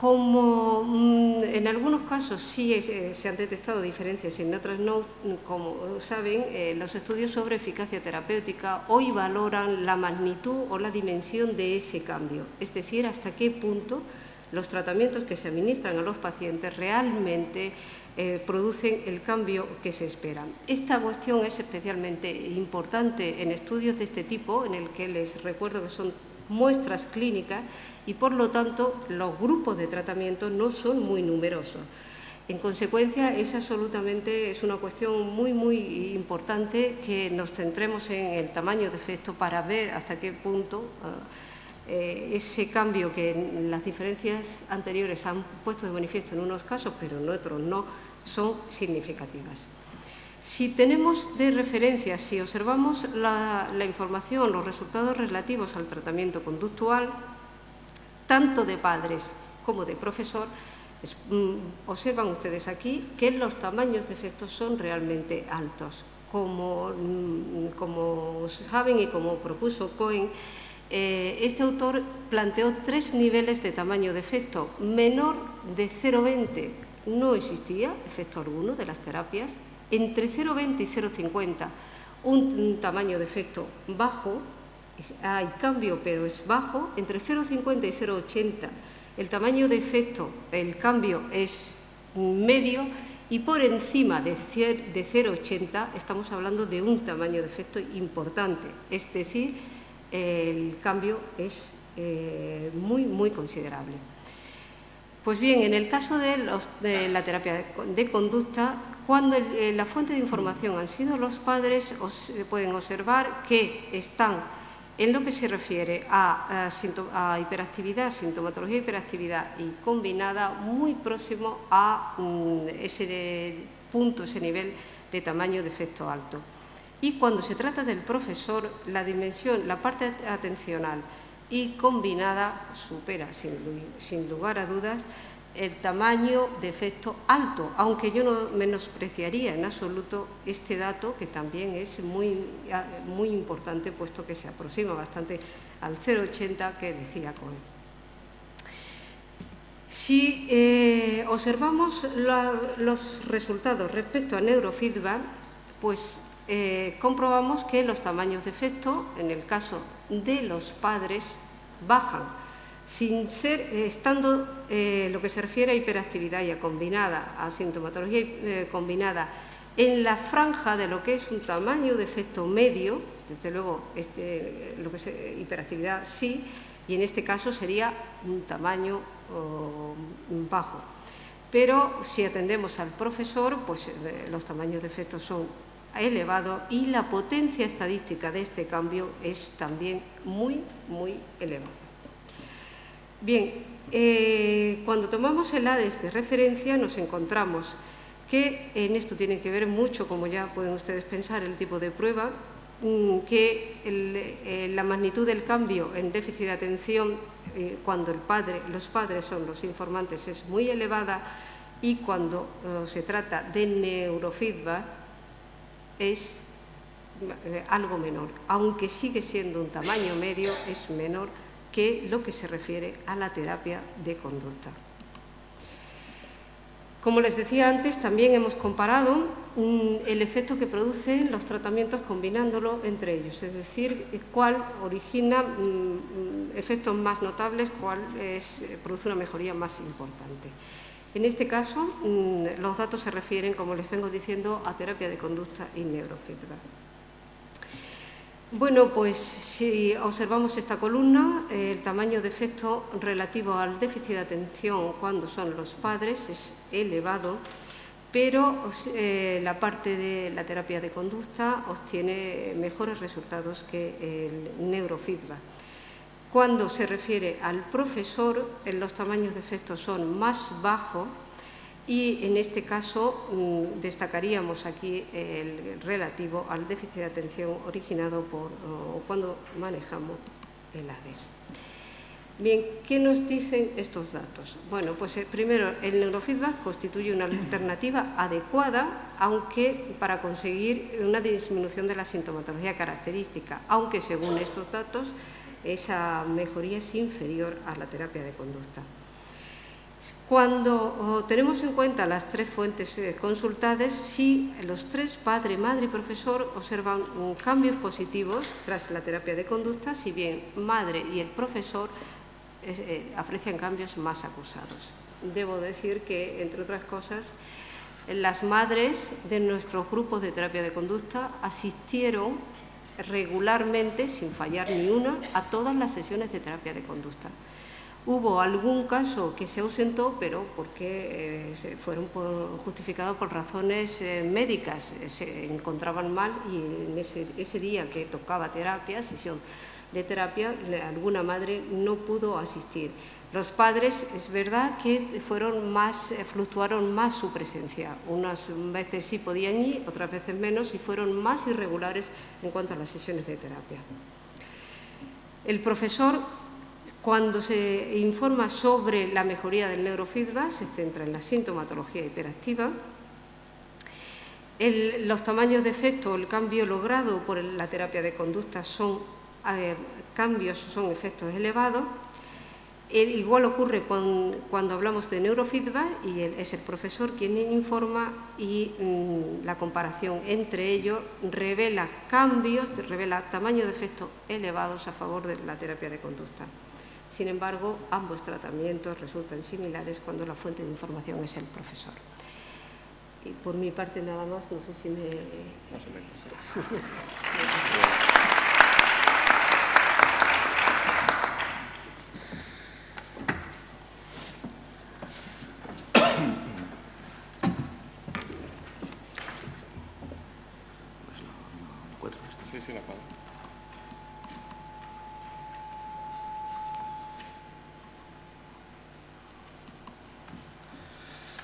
Como en algunos casos sí se han detectado diferencias y en otras no, como saben, los estudios sobre eficacia terapéutica hoy valoran la magnitud o la dimensión de ese cambio, es decir, hasta qué punto los tratamientos que se administran a los pacientes realmente producen el cambio que se espera. Esta cuestión es especialmente importante en estudios de este tipo, en el que les recuerdo que son muestras clínicas y, por lo tanto, los grupos de tratamiento no son muy numerosos. En consecuencia, es una cuestión muy importante que nos centremos en el tamaño de efecto para ver hasta qué punto ese cambio que en las diferencias anteriores han puesto de manifiesto en unos casos, pero en otros no, son significativas. Si tenemos de referencia, si observamos la información, los resultados relativos al tratamiento conductual, tanto de padres como de profesor, observan ustedes aquí que los tamaños de efectos son realmente altos. Como saben y como propuso Cohen, este autor planteó 3 niveles de tamaño de efecto. Menor de 0,20 no existía efecto alguno de las terapias. Entre 0,20 y 0,50 un tamaño de efecto bajo, hay cambio pero es bajo. Entre 0,50 y 0,80 el tamaño de efecto, el cambio es medio, y por encima de 0,80 estamos hablando de un tamaño de efecto importante, es decir, el cambio es muy considerable. Pues bien, en el caso de la terapia de conducta, cuando la fuente de información han sido los padres, pueden observar que están, en lo que se refiere a hiperactividad, sintomatología de hiperactividad y combinada, muy próximo a ese punto, ese nivel de tamaño de efecto alto. Y cuando se trata del profesor, la dimensión, la parte atencional y combinada supera, sin lugar a dudas, el tamaño de efecto alto, aunque yo no menospreciaría en absoluto este dato, que también es muy importante, puesto que se aproxima bastante al 0,80 que decía Cohen. Si observamos los resultados respecto a neurofeedback, pues comprobamos que los tamaños de efecto, en el caso de los padres, bajan, estando lo que se refiere a hiperactividad y a combinada, a sintomatología combinada, en la franja de lo que es un tamaño de efecto medio. Desde luego, lo que es hiperactividad sí, y en este caso sería un tamaño bajo. Pero si atendemos al profesor, pues los tamaños de efecto son elevados y la potencia estadística de este cambio es también muy elevada. Bien, cuando tomamos el ADES de referencia nos encontramos que en esto tiene que ver mucho, como ya pueden ustedes pensar, el tipo de prueba, que la magnitud del cambio en déficit de atención cuando los padres son los informantes es muy elevada, y cuando se trata de neurofeedback es algo menor, aunque sigue siendo un tamaño medio, es menor que lo que se refiere a la terapia de conducta. Como les decía antes, también hemos comparado el efecto que producen los tratamientos combinándolo entre ellos, es decir, cuál origina efectos más notables, cuál produce una mejoría más importante. En este caso, los datos se refieren, como les vengo diciendo, a terapia de conducta y neurofeedback. Bueno, pues si observamos esta columna, el tamaño de efecto relativo al déficit de atención cuando son los padres es elevado, pero la parte de la terapia de conducta obtiene mejores resultados que el neurofeedback. Cuando se refiere al profesor, los tamaños de efecto son más bajos, y en este caso destacaríamos aquí el relativo al déficit de atención originado cuando manejamos el ADES. Bien, ¿qué nos dicen estos datos? Bueno, pues primero, el neurofeedback constituye una alternativa adecuada, aunque para conseguir una disminución de la sintomatología característica, aunque según estos datos esa mejoría es inferior a la terapia de conducta. Cuando tenemos en cuenta las tres fuentes consultadas, sí, los tres, padre, madre y profesor, observan cambios positivos tras la terapia de conducta, si bien madre y el profesor aprecian cambios más acusados. Debo decir que, entre otras cosas, las madres de nuestros grupos de terapia de conducta asistieron regularmente, sin fallar ni una, a todas las sesiones de terapia de conducta. Hubo algún caso que se ausentó, pero porque fueron justificados por razones médicas. Se encontraban mal y en ese día que tocaba terapia, sesión de terapia, alguna madre no pudo asistir. Los padres, es verdad que fluctuaron más su presencia. Unas veces sí podían ir, otras veces menos, y fueron más irregulares en cuanto a las sesiones de terapia. El profesor, cuando se informa sobre la mejoría del neurofeedback, se centra en la sintomatología hiperactiva. Los tamaños de efecto, el cambio logrado por la terapia de conducta son efectos elevados. Igual ocurre cuando hablamos de neurofeedback y es el profesor quien informa, y la comparación entre ellos revela tamaños de efectos elevados a favor de la terapia de conducta. Sin embargo, ambos tratamientos resultan similares cuando la fuente de información es el profesor. Y por mi parte nada más, no sé si me... Más o menos. Sí, la 4.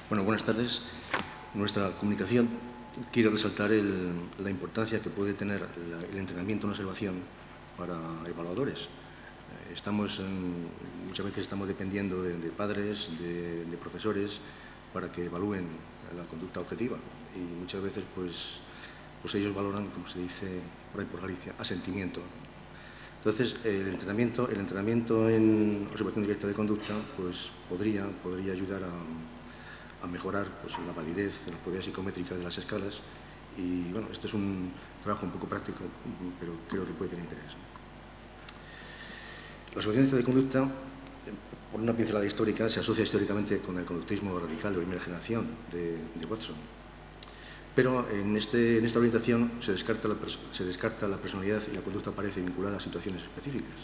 Bueno, buenas tardes. Nuestra comunicación quiere resaltar la importancia que puede tener el entrenamiento en observación para evaluadores. Muchas veces estamos dependiendo de padres, de profesores, para que evalúen la conducta objetiva, y muchas veces pues ellos valoran, como se dice por ahí por Galicia, asentimiento. Entonces, el entrenamiento en observación directa de conducta pues podría ayudar a mejorar pues la validez de las propiedades psicométricas de las escalas, y bueno, esto es un trabajo un poco práctico, pero creo que puede tener interés. La observación directa de conducta, por una pincelada histórica, se asocia históricamente con el conductismo radical de primera generación de Watson. Pero en esta orientación se descarta la personalidad, y la conducta aparece vinculada a situaciones específicas.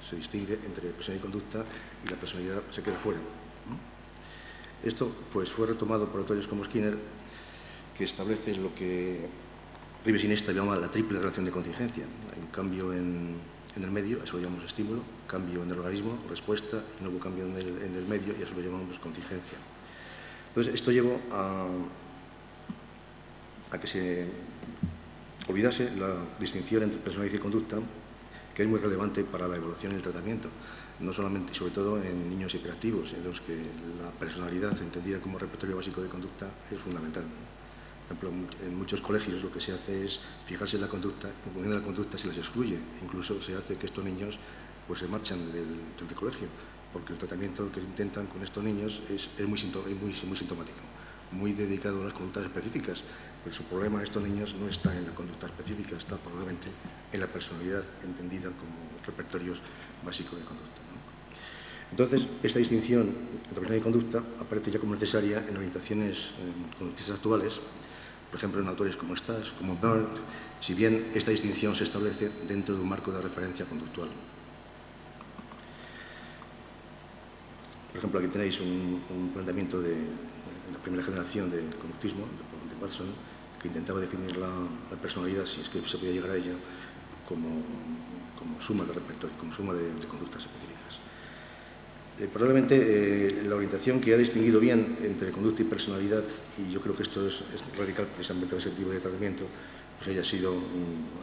Se distingue entre personalidad y conducta, y la personalidad se queda fuera. Esto pues fue retomado por autores como Skinner, que establece lo que Ribes Iniesta llama la triple relación de contingencia. Hay un cambio en el medio, a eso lo llamamos estímulo; cambio en el organismo, respuesta; y nuevo cambio en el medio, y a eso lo llamamos contingencia. Entonces, esto llevó a que se olvidase la distinción entre personalidad y conducta, que es muy relevante para la evaluación y el tratamiento, no solamente y sobre todo en niños hiperactivos, en los que la personalidad, entendida como repertorio básico de conducta, es fundamental. Por ejemplo, en muchos colegios lo que se hace es fijarse en la conducta, en función de la conducta se les excluye. Incluso se hace que estos niños pues se marchan del colegio, porque el tratamiento que intentan con estos niños es muy sintomático, muy dedicado a las conductas específicas. Pero su problema, estos niños, no está en la conducta específica, está probablemente en la personalidad entendida como repertorios básicos de conducta, ¿no? Entonces, esta distinción entre personalidad y conducta aparece ya como necesaria en orientaciones conductistas actuales, por ejemplo, en autores como Stas, como Byrne, si bien esta distinción se establece dentro de un marco de referencia conductual. Por ejemplo, aquí tenéis un planteamiento de la primera generación de conductismo, de Watson, que intentaba definir la personalidad, si es que se podía llegar a ella, como suma de repertorio, como suma de conductas específicas. Probablemente la orientación que ha distinguido bien entre conducta y personalidad, y yo creo que esto es radical precisamente de ese tipo de tratamiento, pues haya sido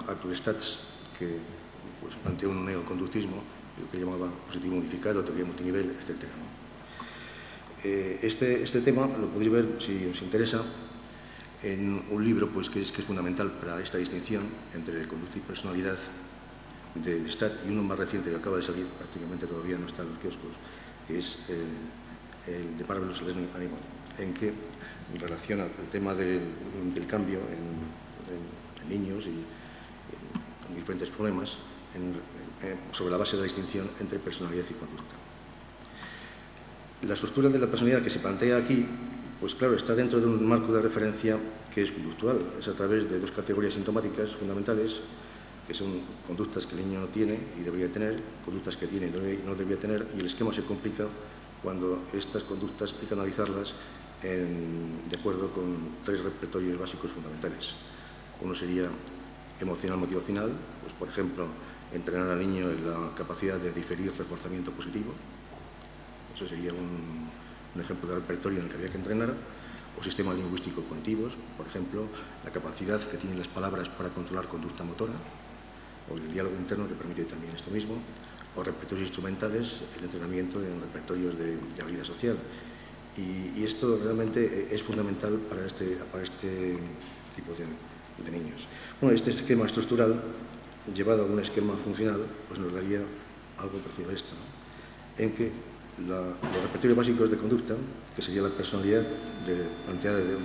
Arthur Stats, que pues, planteó un neoconductismo, lo que llamaba positivo unificado, teoría multinivel, etc., ¿no? Este tema lo podéis ver, si os interesa, en un libro pues, que es fundamental para esta distinción entre conducta y personalidad de Stat, y uno más reciente que acaba de salir, prácticamente todavía no está en los kioscos, que es el de Marvelous Learning Animal, en que relaciona el tema del cambio en niños y con diferentes problemas sobre la base de la distinción entre personalidad y conducta. La estructura de la personalidad que se plantea aquí, pues claro, está dentro de un marco de referencia que es conductual. Es a través de dos categorías sintomáticas fundamentales, que son conductas que el niño no tiene y debería tener, conductas que tiene y no debería tener, y el esquema se complica cuando estas conductas hay que analizarlas de acuerdo con tres repertorios básicos fundamentales. Uno sería emocional motivacional, pues por ejemplo, entrenar al niño en la capacidad de diferir reforzamiento positivo. Eso sería un ejemplo de repertorio en el que había que entrenar. O sistemas lingüísticos cognitivos, por ejemplo, la capacidad que tienen las palabras para controlar conducta motora, o el diálogo interno que permite también esto mismo, o repertorios instrumentales, el entrenamiento en repertorios de habilidad social. Y esto realmente es fundamental para este tipo de niños. Bueno, este esquema estructural, llevado a un esquema funcional, pues nos daría algo parecido a esto, ¿no? En que los repertorios básicos de conducta, que sería la personalidad planteada desde un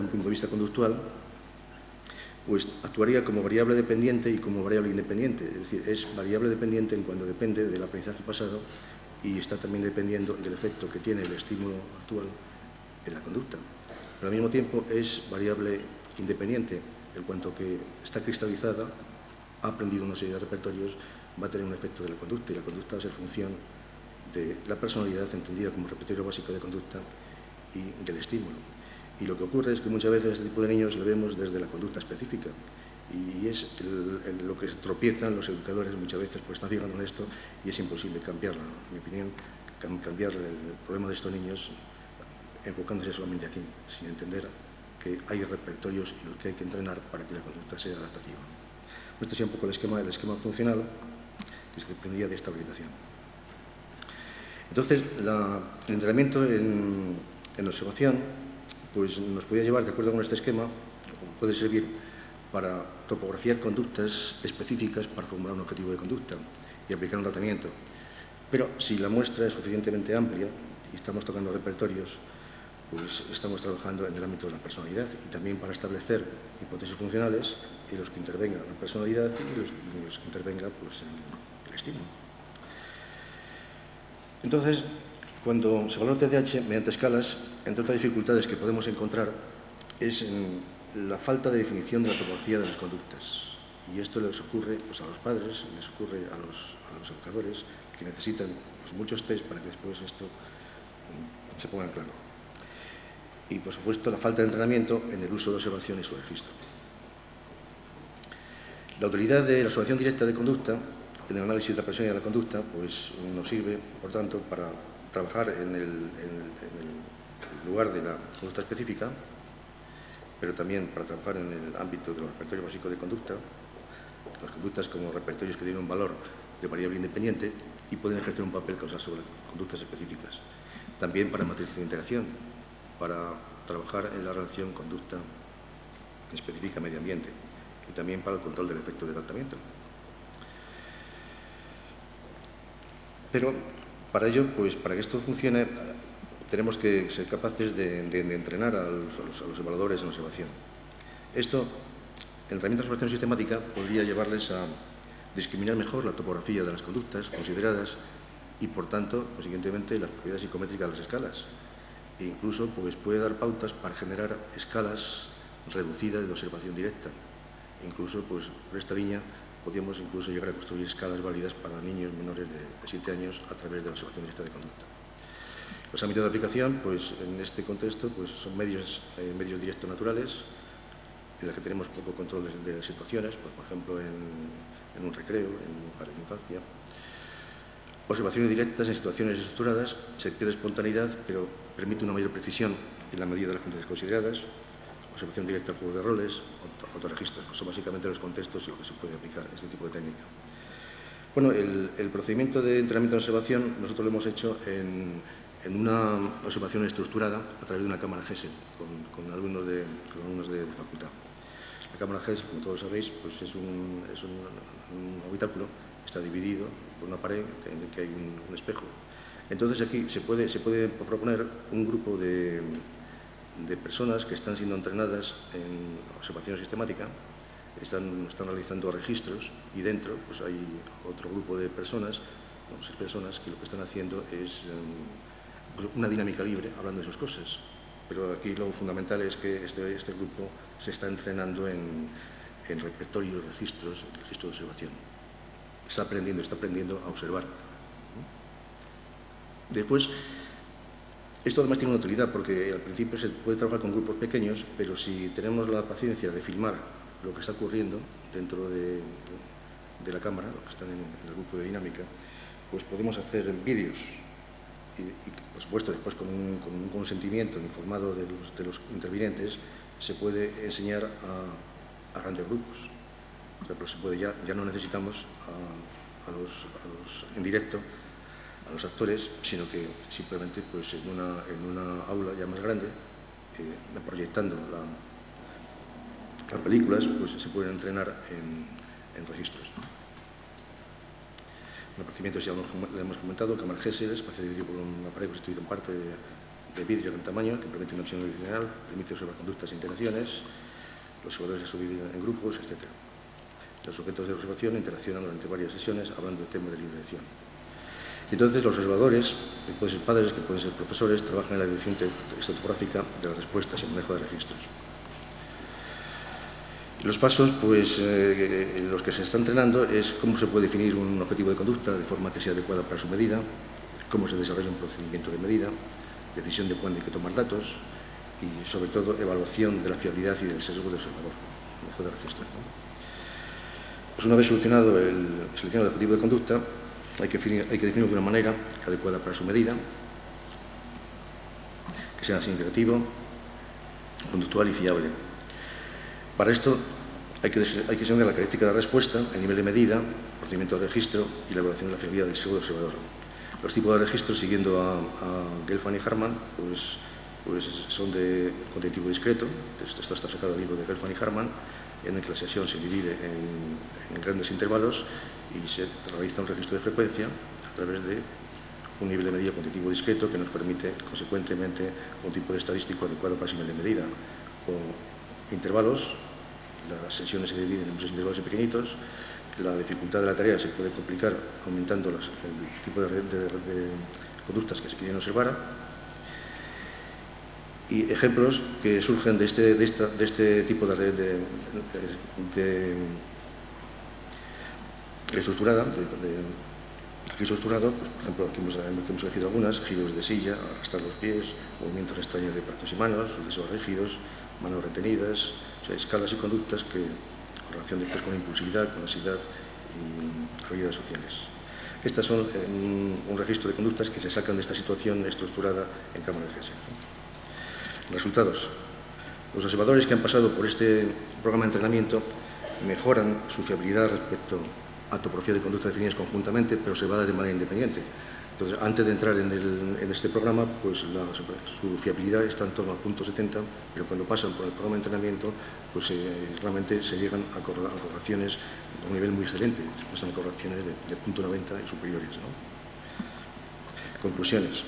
punto de vista conductual, pues actuaría como variable dependiente y como variable independiente. Es decir, es variable dependiente en cuanto depende del aprendizaje pasado y está también dependiendo del efecto que tiene el estímulo actual en la conducta. Pero al mismo tiempo es variable independiente, en cuanto que está cristalizada, ha aprendido una serie de repertorios, va a tener un efecto de la conducta, y la conducta va a ser función de la personalidad entendida como repertorio básico de conducta y del estímulo. Y lo que ocurre es que muchas veces a este tipo de niños lo vemos desde la conducta específica, y es lo que tropiezan los educadores muchas veces, pues están fijando en esto y es imposible cambiarlo. En mi opinión, cambiar el problema de estos niños enfocándose solamente aquí, sin entender que hay repertorios y los que hay que entrenar para que la conducta sea adaptativa. Este sería un poco el esquema funcional que se dependía de esta orientación. Entonces, el entrenamiento en observación pues nos podría llevar, de acuerdo con este esquema, puede servir para topografiar conductas específicas para formular un objetivo de conducta y aplicar un tratamiento. Pero si la muestra es suficientemente amplia y estamos tocando repertorios, pues estamos trabajando en el ámbito de la personalidad y también para establecer hipótesis funcionales en los que intervenga la personalidad y los que intervenga pues, el estímulo. Entonces, cuando se valora el TDAH mediante escalas, entre otras dificultades que podemos encontrar es en la falta de definición de la topografía de las conductas. Y esto les ocurre pues, a los padres, les ocurre a los educadores, que necesitan pues, muchos test para que después esto se ponga en claro. Y, por supuesto, la falta de entrenamiento en el uso de observación y su registro. La utilidad de la observación directa de conducta en el análisis de la persona y de la conducta pues, nos sirve, por tanto, para trabajar en el lugar de la conducta específica, pero también para trabajar en el ámbito de los repertorios básicos de conducta, las conductas como repertorios que tienen un valor de variable independiente y pueden ejercer un papel causal sobre conductas específicas. También para matrices de interacción, para trabajar en la relación conducta específica medio ambiente y también para el control del efecto de tratamiento. Pero para ello, pues para que esto funcione, tenemos que ser capaces de entrenar a los evaluadores en observación. Esto, el entrenamiento de observación sistemática podría llevarles a discriminar mejor la topografía de las conductas consideradas y, por tanto, consiguientemente, las propiedades psicométricas de las escalas. E incluso pues, puede dar pautas para generar escalas reducidas de observación directa. Incluso, pues, por esta línea, podríamos incluso llegar a construir escalas válidas para niños menores de 7 años a través de la observación directa de conducta. Los ámbitos de aplicación, pues, en este contexto, pues, son medios directos naturales, en los que tenemos poco control de las situaciones, pues, por ejemplo, en un recreo, en un jardín de infancia. Observaciones directas en situaciones estructuradas, se pierde espontaneidad, pero permite una mayor precisión en la medida de las conductas consideradas. Observación directa al juego de roles, autorregistros, pues son básicamente los contextos en los que se puede aplicar este tipo de técnica. Bueno, el procedimiento de entrenamiento de observación nosotros lo hemos hecho en una observación estructurada a través de una cámara GESEL con alumnos de facultad. La cámara GESEL, como todos sabéis, pues es un habitáculo, está dividido por una pared en el que hay un espejo Entonces aquí se puede proponer un grupo de personas que están siendo entrenadas en observación sistemática, están realizando registros y dentro pues hay otro grupo de personas, 6 personas, que lo que están haciendo es una dinámica libre hablando de sus cosas. Pero aquí lo fundamental es que este grupo se está entrenando en repertorio y registros, en registro de observación. Está aprendiendo a observar. Después, esto además tiene una utilidad porque al principio se puede trabajar con grupos pequeños, pero si tenemos la paciencia de filmar lo que está ocurriendo dentro de la cámara, lo que está en el grupo de dinámica, pues podemos hacer vídeos y por supuesto después con un consentimiento informado de los intervinientes se puede enseñar a grandes grupos. O sea, pues se puede ya no necesitamos a los en directo a los actores, sino que simplemente pues en una aula ya más grande, proyectando las películas, pues se pueden entrenar en registros, ¿no? El repartimiento ya lo hemos comentado, cámara Gesell, espacio dividido por un aparato constituido en parte de vidrio de gran tamaño, que permite una opción original, permite observar conductas e interacciones, los observadores se subdividen en grupos, etc. Los sujetos de observación interaccionan durante varias sesiones hablando de temas de libre elección. Entonces, los observadores, que pueden ser padres, que pueden ser profesores, trabajan en la dirección estatográfica de las respuestas y el manejo de registros. Los pasos, pues, los que se está entrenando es cómo se puede definir un objetivo de conducta de forma que sea adecuada para su medida, cómo se desarrolla un procedimiento de medida, decisión de cuándo hay que tomar datos y, sobre todo, evaluación de la fiabilidad y del sesgo del observador, manejo de registros, ¿no? Pues una vez seleccionado el objetivo de conducta, hay que definirlo de una manera adecuada para su medida, que sea significativo, conductual y fiable. Para esto hay que señalar la característica de la respuesta, el nivel de medida, procedimiento de registro y la evaluación de la fiabilidad del sesgo del observador. Los tipos de registros, siguiendo a Gelfand y Harman, pues son de contenido discreto. Esto está sacado del libro de Gelfand y Harman, en el que la sesión se divide en grandes intervalos y se realiza un registro de frecuencia a través de un nivel de medida cuantitativo discreto que nos permite, consecuentemente, un tipo de estadístico adecuado para ese nivel de medida. O intervalos, las sesiones se dividen en muchos intervalos pequeñitos, la dificultad de la tarea se puede complicar aumentando el tipo de conductas que se quieren observar. Y ejemplos que surgen de este tipo de red estructurada, registro estructurado, pues, por ejemplo, aquí hemos elegido algunas: giros de silla, arrastrar los pies, movimientos extraños de brazos y manos, sucesos rígidos, manos retenidas, o sea, escalas y conductas que, en relación después con impulsividad, con ansiedad y habilidades sociales. Estas son un registro de conductas que se sacan de esta situación estructurada en cámara de Gesell. Resultados. Los observadores que han pasado por este programa de entrenamiento mejoran su fiabilidad respecto a topografía de conducta definidas conjuntamente, pero observadas de manera independiente. Entonces, antes de entrar en este programa, pues su fiabilidad está en torno al punto 70, pero cuando pasan por el programa de entrenamiento, pues realmente se llegan a correlaciones de un nivel muy excelente, son correlaciones de punto 90 y superiores, ¿no? Conclusiones.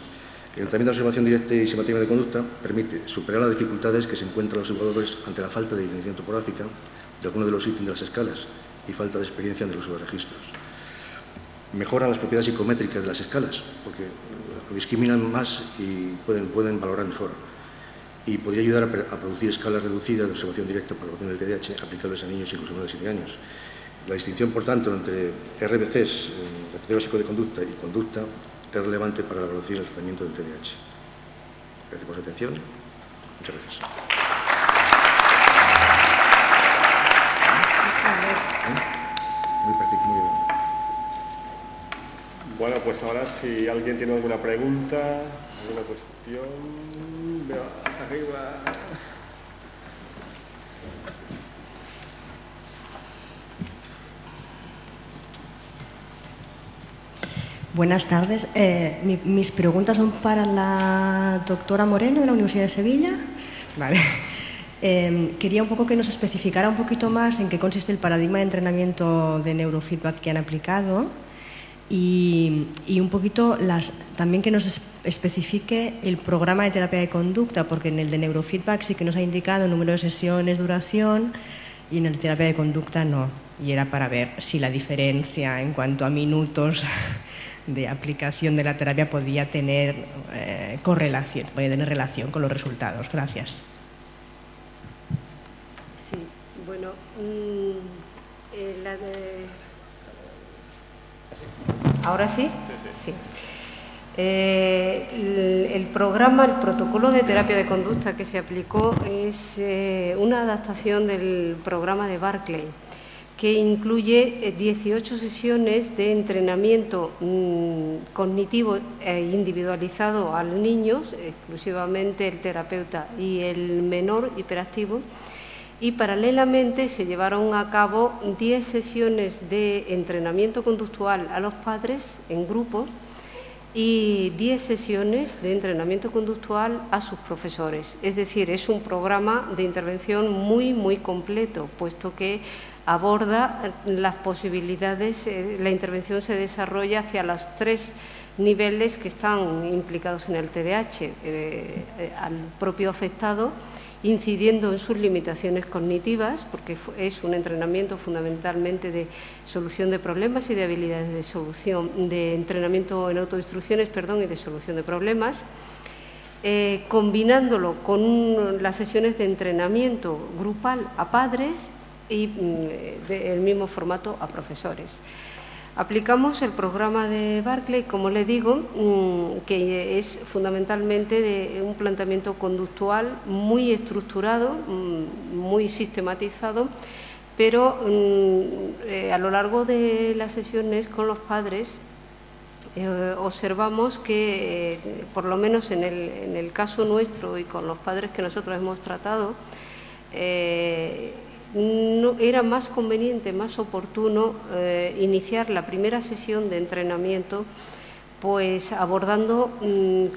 El entrenamiento de observación directa y sistemática de conducta permite superar las dificultades que se encuentran los observadores ante la falta de definición topográfica de algunos de los ítems de las escalas y falta de experiencia en el uso de registros. Mejoran las propiedades psicométricas de las escalas, porque discriminan más y pueden valorar mejor. Y podría ayudar a producir escalas reducidas de observación directa para la evaluación del TDAH aplicables a niños incluso menores de 7 años. La distinción, por tanto, entre RBCs, repertorio básico de conducta, y conducta es relevante para la evaluación y el tratamiento del TDAH. Gracias por su atención. Muchas gracias. Bueno, pues ahora si alguien tiene alguna pregunta, alguna cuestión, veo arriba. Buenas tardes. Mis preguntas son para la doctora Moreno de la Universidad de Sevilla. Vale. Quería un poco que nos especificara un poquito más en qué consiste el paradigma de entrenamiento de neurofeedback que han aplicado Y un poquito también que nos especifique el programa de terapia de conducta, porque en el de neurofeedback sí que nos ha indicado número de sesiones, duración, y en el de terapia de conducta no. Y era para ver si la diferencia en cuanto a minutos de aplicación de la terapia podía tener correlación, podía tener relación con los resultados. Gracias. Sí, bueno, ¿ahora sí? Sí. El programa, el protocolo de terapia de conducta que se aplicó es una adaptación del programa de Barclay, que incluye 18 sesiones de entrenamiento cognitivo individualizado al niño, exclusivamente el terapeuta y el menor hiperactivo, y paralelamente se llevaron a cabo 10 sesiones de entrenamiento conductual a los padres en grupo y 10 sesiones de entrenamiento conductual a sus profesores. Es decir, es un programa de intervención muy completo, puesto que aborda las posibilidades, la intervención se desarrolla hacia los 3 niveles que están implicados en el TDAH, al propio afectado, incidiendo en sus limitaciones cognitivas, porque es un entrenamiento fundamentalmente de solución de problemas y de habilidades de solución, de entrenamiento en autoinstrucciones, y de solución de problemas, combinándolo con las sesiones de entrenamiento grupal a padres y del mismo formato a profesores. Aplicamos el programa de Barclay, como le digo, que es fundamentalmente de un planteamiento conductual muy estructurado, muy sistematizado, pero a lo largo de las sesiones con los padres observamos que, por lo menos en el caso nuestro y con los padres que nosotros hemos tratado, no, era más conveniente, más oportuno iniciar la primera sesión de entrenamiento pues abordando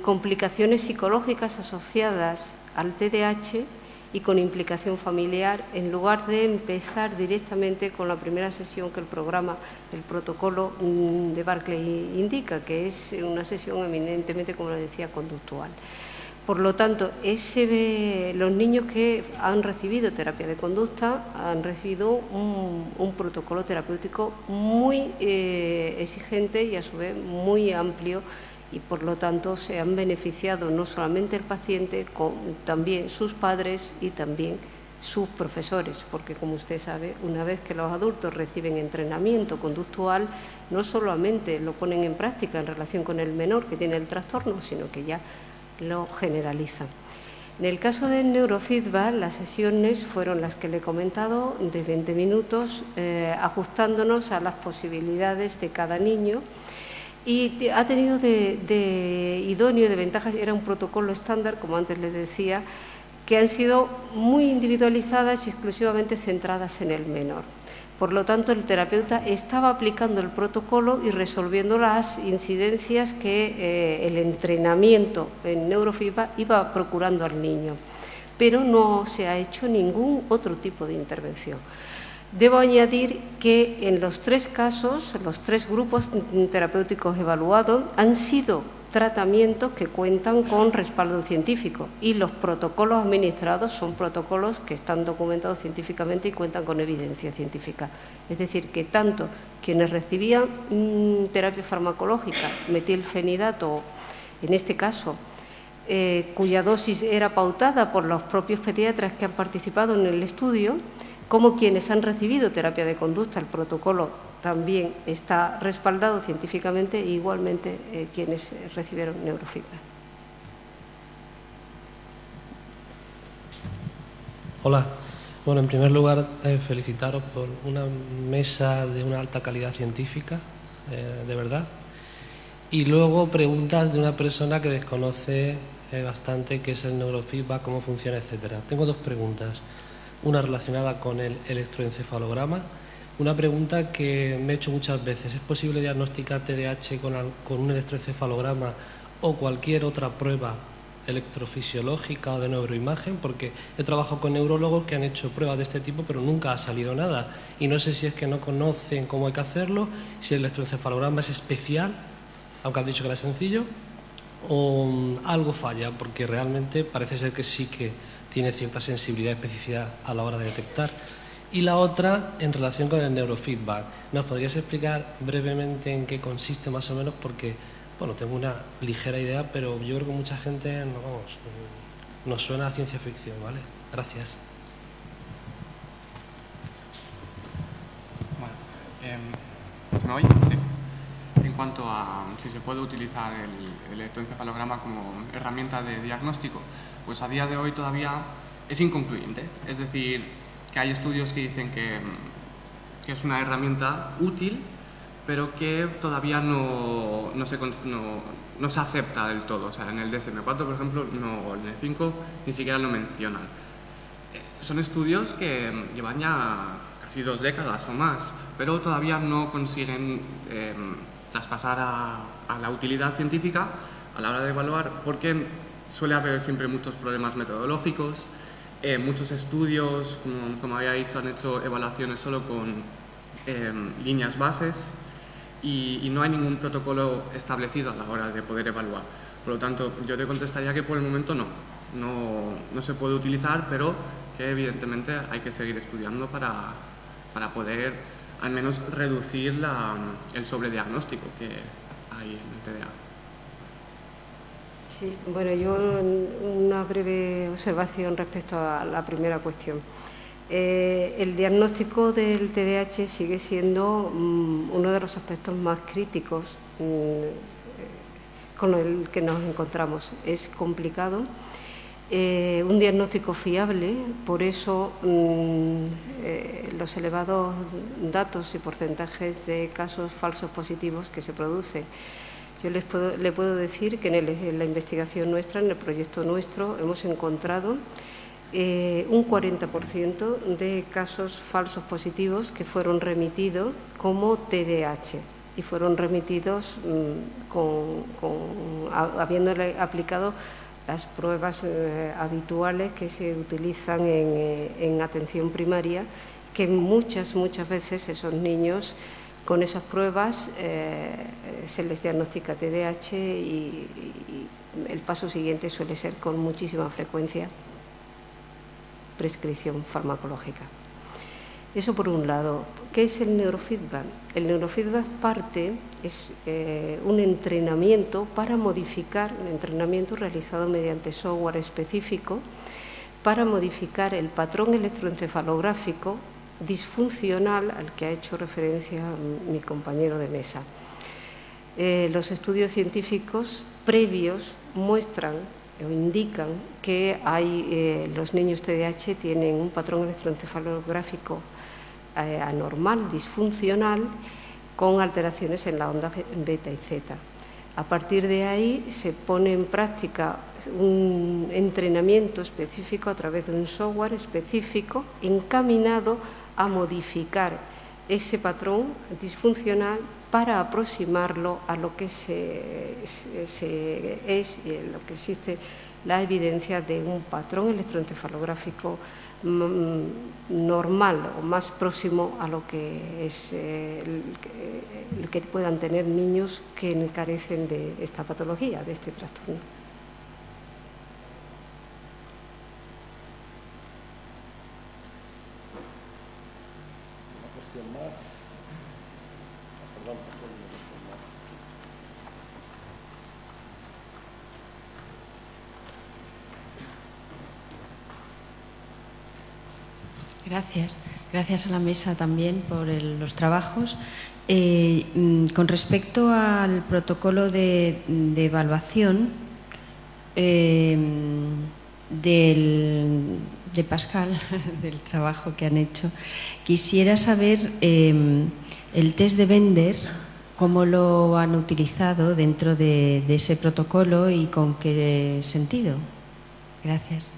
complicaciones psicológicas asociadas al TDAH y con implicación familiar, en lugar de empezar directamente con la primera sesión que el programa, el protocolo de Barclay indica, que es una sesión eminentemente, como le decía, conductual. Por lo tanto, los niños que han recibido terapia de conducta han recibido un protocolo terapéutico muy exigente y a su vez muy amplio, y por lo tanto se han beneficiado no solamente el paciente, también sus padres y también sus profesores, porque como usted sabe, una vez que los adultos reciben entrenamiento conductual, no solamente lo ponen en práctica en relación con el menor que tiene el trastorno, sino que ya lo generalizan. En el caso del neurofeedback, las sesiones fueron las que le he comentado, de 20 minutos, ajustándonos a las posibilidades de cada niño, y ha tenido de idóneo, de ventajas, era un protocolo estándar, como antes les decía, que han sido muy individualizadas y exclusivamente centradas en el menor. Por lo tanto, el terapeuta estaba aplicando el protocolo y resolviendo las incidencias que el entrenamiento en neurofeedback iba procurando al niño, pero no se ha hecho ningún otro tipo de intervención. Debo añadir que en los 3 casos, los 3 grupos terapéuticos evaluados han sido tratamientos que cuentan con respaldo científico, y los protocolos administrados son protocolos que están documentados científicamente y cuentan con evidencia científica. Es decir, que tanto quienes recibían terapia farmacológica, metilfenidato, en este caso, cuya dosis era pautada por los propios pediatras que han participado en el estudio, como quienes han recibido terapia de conducta, el protocolo también está respaldado científicamente, e igualmente quienes recibieron neurofeedback. Hola. Bueno, en primer lugar, felicitaros por una mesa de una alta calidad científica, de verdad. Y luego preguntas de una persona que desconoce bastante qué es el neurofeedback, cómo funciona, etcétera. Tengo 2 preguntas. Una relacionada con el electroencefalograma. Una pregunta que me he hecho muchas veces: ¿es posible diagnosticar TDAH con un electroencefalograma o cualquier otra prueba electrofisiológica o de neuroimagen, porque he trabajado con neurólogos que han hecho pruebas de este tipo, pero nunca ha salido nada. Y no sé si es que no conocen cómo hay que hacerlo, si el electroencefalograma es especial, aunque han dicho que era sencillo, o algo falla, porque realmente parece ser que sí que tiene cierta sensibilidad y especificidad a la hora de detectar. Y la otra, en relación con el neurofeedback. ¿Nos podrías explicar brevemente en qué consiste más o menos? Porque, bueno, tengo una ligera idea, pero yo creo que mucha gente nos suena a ciencia ficción, ¿vale? Gracias. Bueno, ¿se me oye? Sí. En cuanto a si se puede utilizar el electroencefalograma como herramienta de diagnóstico, pues a día de hoy todavía es inconcluyente. Es decir, que hay estudios que dicen que es una herramienta útil, pero que todavía no se acepta del todo. O sea, en el DSM-4, por ejemplo, no, en el 5 ni siquiera lo mencionan. Son estudios que llevan ya casi 2 décadas o más, pero todavía no consiguen traspasar a la utilidad científica a la hora de evaluar, porque suele haber siempre muchos problemas metodológicos. Muchos estudios, como había dicho, han hecho evaluaciones solo con líneas bases y no hay ningún protocolo establecido a la hora de poder evaluar. Por lo tanto, yo te contestaría que por el momento no se puede utilizar, pero que evidentemente hay que seguir estudiando para poder al menos reducir el sobrediagnóstico que hay en el TDA. Sí, bueno, yo una breve observación respecto a la primera cuestión. El diagnóstico del TDAH sigue siendo uno de los aspectos más críticos con el que nos encontramos. Es complicado, un diagnóstico fiable, por eso los elevados datos y porcentajes de casos falsos positivos que se producen. Yo le puedo decir que en la investigación nuestra, en el proyecto nuestro, hemos encontrado un 40% de casos falsos positivos que fueron remitidos como TDAH y fueron remitidos habiéndole aplicado las pruebas habituales que se utilizan en atención primaria, que muchas veces esos niños con esas pruebas se les diagnostica TDAH y el paso siguiente suele ser con muchísima frecuencia prescripción farmacológica. Eso por un lado. ¿Qué es el neurofeedback? El neurofeedback es un entrenamiento para modificar, un entrenamiento realizado mediante software específico para modificar el patrón electroencefalográfico disfuncional al que ha hecho referencia mi compañero de mesa. Los estudios científicos previos muestran o indican que los niños TDAH tienen un patrón electroencefalográfico anormal, disfuncional, con alteraciones en la onda beta y zeta. A partir de ahí se pone en práctica un entrenamiento específico a través de un software específico encaminado a modificar ese patrón disfuncional para aproximarlo a lo que es y en lo que existe la evidencia de un patrón electroencefalográfico normal o más próximo a lo que es el que puedan tener niños que carecen de esta patología, de este trastorno. Una cuestión más. Perdón, Gracias a la mesa también por los trabajos. Con respecto al protocolo de evaluación de Pascal, del trabajo que han hecho, quisiera saber el test de Bender, cómo lo han utilizado dentro de ese protocolo y con qué sentido. Gracias.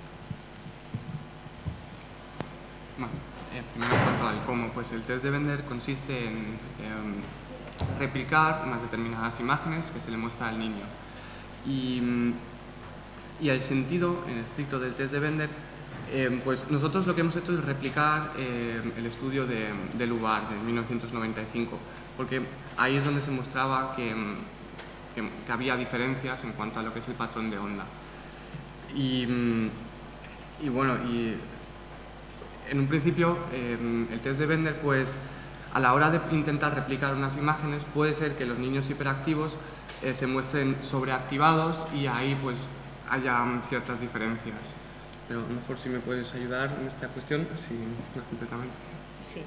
Bueno, primero en cuanto al cómo, pues el test de Bender consiste en replicar unas determinadas imágenes que se le muestra al niño. Y Y el sentido, en estricto, del test de Bender, pues nosotros lo que hemos hecho es replicar el estudio de Lubar de 1995, porque ahí es donde se mostraba que había diferencias en cuanto a lo que es el patrón de onda. Y bueno, en un principio el test de Bender, pues a la hora de intentar replicar unas imágenes, puede ser que los niños hiperactivos se muestren sobreactivados y ahí pues haya ciertas diferencias. Pero a lo mejor si me puedes ayudar en esta cuestión, si no completamente. Sí.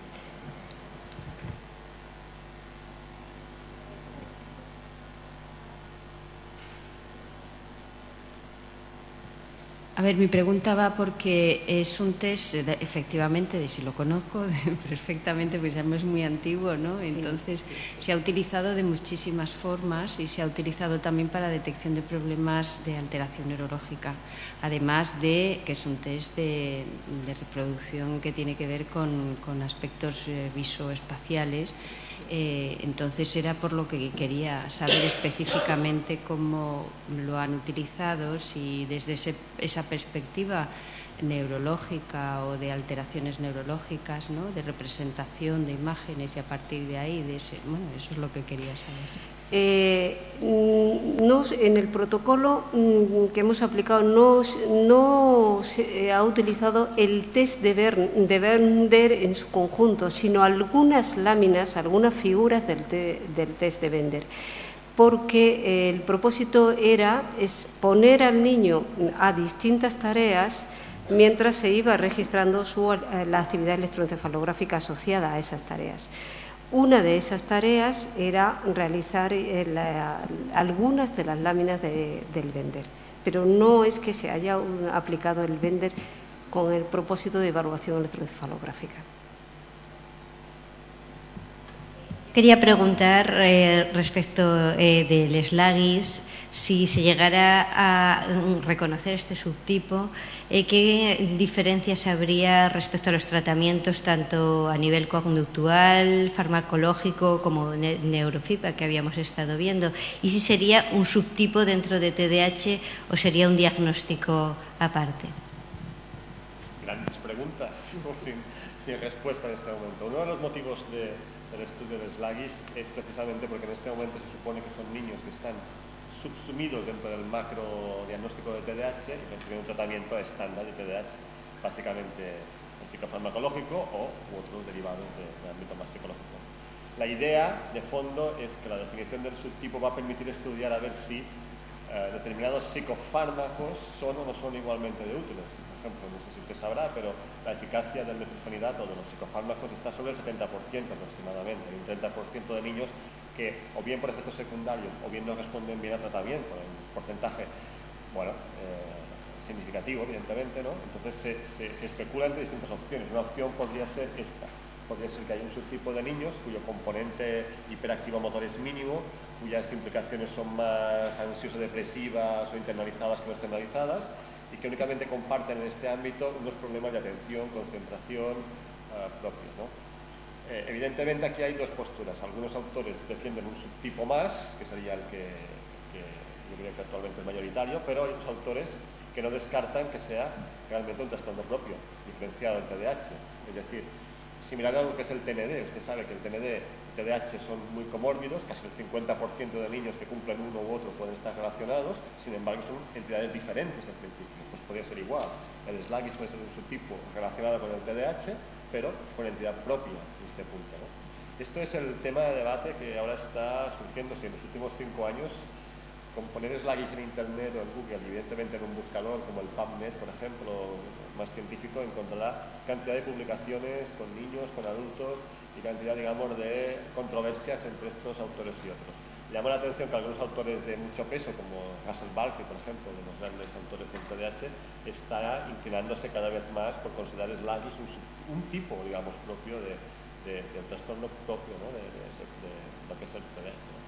A ver, mi pregunta va porque es un test, efectivamente, de si lo conozco perfectamente, pues ya es muy antiguo, ¿no? Entonces, se ha utilizado de muchísimas formas y se ha utilizado también para detección de problemas de alteración neurológica, además de que es un test de reproducción que tiene que ver con aspectos visoespaciales. Entonces era por lo que quería saber específicamente cómo lo han utilizado, si desde esa perspectiva neurológica o de alteraciones neurológicas, ¿no? De representación de imágenes y a partir de ahí, bueno, eso es lo que quería saber. En el protocolo que hemos aplicado no se ha utilizado el test de Bender en su conjunto, sino algunas láminas, algunas figuras del test de Bender, porque el propósito era exponer al niño a distintas tareas mientras se iba registrando la actividad electroencefalográfica asociada a esas tareas. Una de esas tareas era realizar algunas de las láminas del Bender, pero no es que se haya aplicado el Bender con el propósito de evaluación electroencefalográfica. Quería preguntar respecto del Sluggish, si se llegara a reconocer este subtipo, ¿qué diferencias habría respecto a los tratamientos tanto a nivel conductual, farmacológico como neurofeedback que habíamos estado viendo? ¿Y si sería un subtipo dentro de TDAH o sería un diagnóstico aparte? Grandes preguntas, sin respuesta en este momento. Uno de los motivos del estudio del Sluggish es precisamente porque en este momento se supone que son niños que están subsumidos dentro del macro diagnóstico de TDAH y reciben un tratamiento estándar de TDAH, básicamente el psicofarmacológico u otros derivados del ámbito más psicológico. La idea de fondo es que la definición del subtipo va a permitir estudiar a ver si determinados psicofármacos son o no son igualmente de útiles. Por ejemplo, no sé si usted sabrá, pero la eficacia del metilfenidato o de los psicofármacos está sobre el 70% aproximadamente. Hay un 30% de niños que o bien por efectos secundarios o bien no responden bien al tratamiento, en porcentaje, bueno, significativo, evidentemente, ¿no? Entonces se especula entre distintas opciones. Una opción podría ser esta. Podría ser que hay un subtipo de niños cuyo componente hiperactivo motor es mínimo, cuyas implicaciones son más ansioso-depresivas o internalizadas que no externalizadas, y que únicamente comparten en este ámbito unos problemas de atención, concentración propios, ¿no? Evidentemente aquí hay dos posturas. Algunos autores defienden un subtipo más, que sería el que yo creo que actualmente es mayoritario, pero hay otros autores que no descartan que sea realmente un trastorno propio, diferenciado del TDAH. Es decir, similar a lo que es el TND. Usted sabe que el TND y TDAH son muy comórbidos, casi el 50% de niños que cumplen uno u otro pueden estar relacionados, sin embargo son entidades diferentes en principio. Pues podría ser igual. El Sluggish puede ser un subtipo relacionado con el TDAH, pero con entidad propia en este punto, ¿no? Esto es el tema de debate que ahora está surgiéndose en los últimos 5 años. Con poner Sluggish en Internet o en Google, evidentemente en un buscador como el PubMed, por ejemplo, más científico, encontrará cantidad de publicaciones con niños, con adultos y cantidad, digamos, de controversias entre estos autores y otros. Llama la atención que algunos autores de mucho peso, como Russell Barkley, por ejemplo, de los grandes autores del TDAH, está inclinándose cada vez más por considerar Sluggish un tipo, digamos, propio del trastorno propio, ¿no? de lo que es el TDAH, ¿no?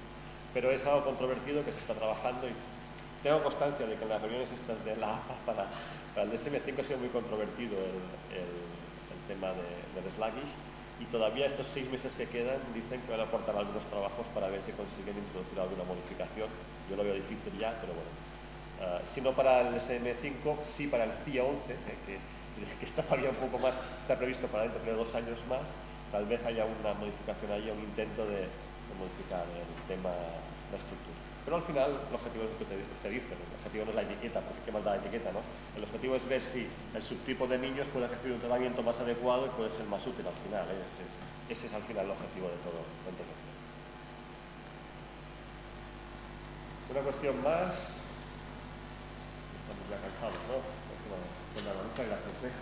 Pero es algo controvertido que se está trabajando y tengo constancia de que en las reuniones estas de la APA para el DSM-5 ha sido muy controvertido el tema del Sluggish, y todavía estos 6 meses que quedan dicen que van a aportar algunos trabajos para ver si consiguen introducir alguna modificación. Yo lo veo difícil ya, pero bueno, Si no para el SM5, sí para el CIA 11, que está todavía un poco más, está previsto para dentro de 2 años más. Tal vez haya una modificación ahí, un intento de modificar el tema, la estructura. Pero al final el objetivo es lo que usted dice, el objetivo no es la etiqueta, porque qué más da la etiqueta, ¿no? El objetivo es ver si el subtipo de niños puede recibir un tratamiento más adecuado y puede ser más útil al final. Ese es al final el objetivo de todo la intervención. Una cuestión más. Estamos ya cansados, ¿no? Pues nada, muchas gracias.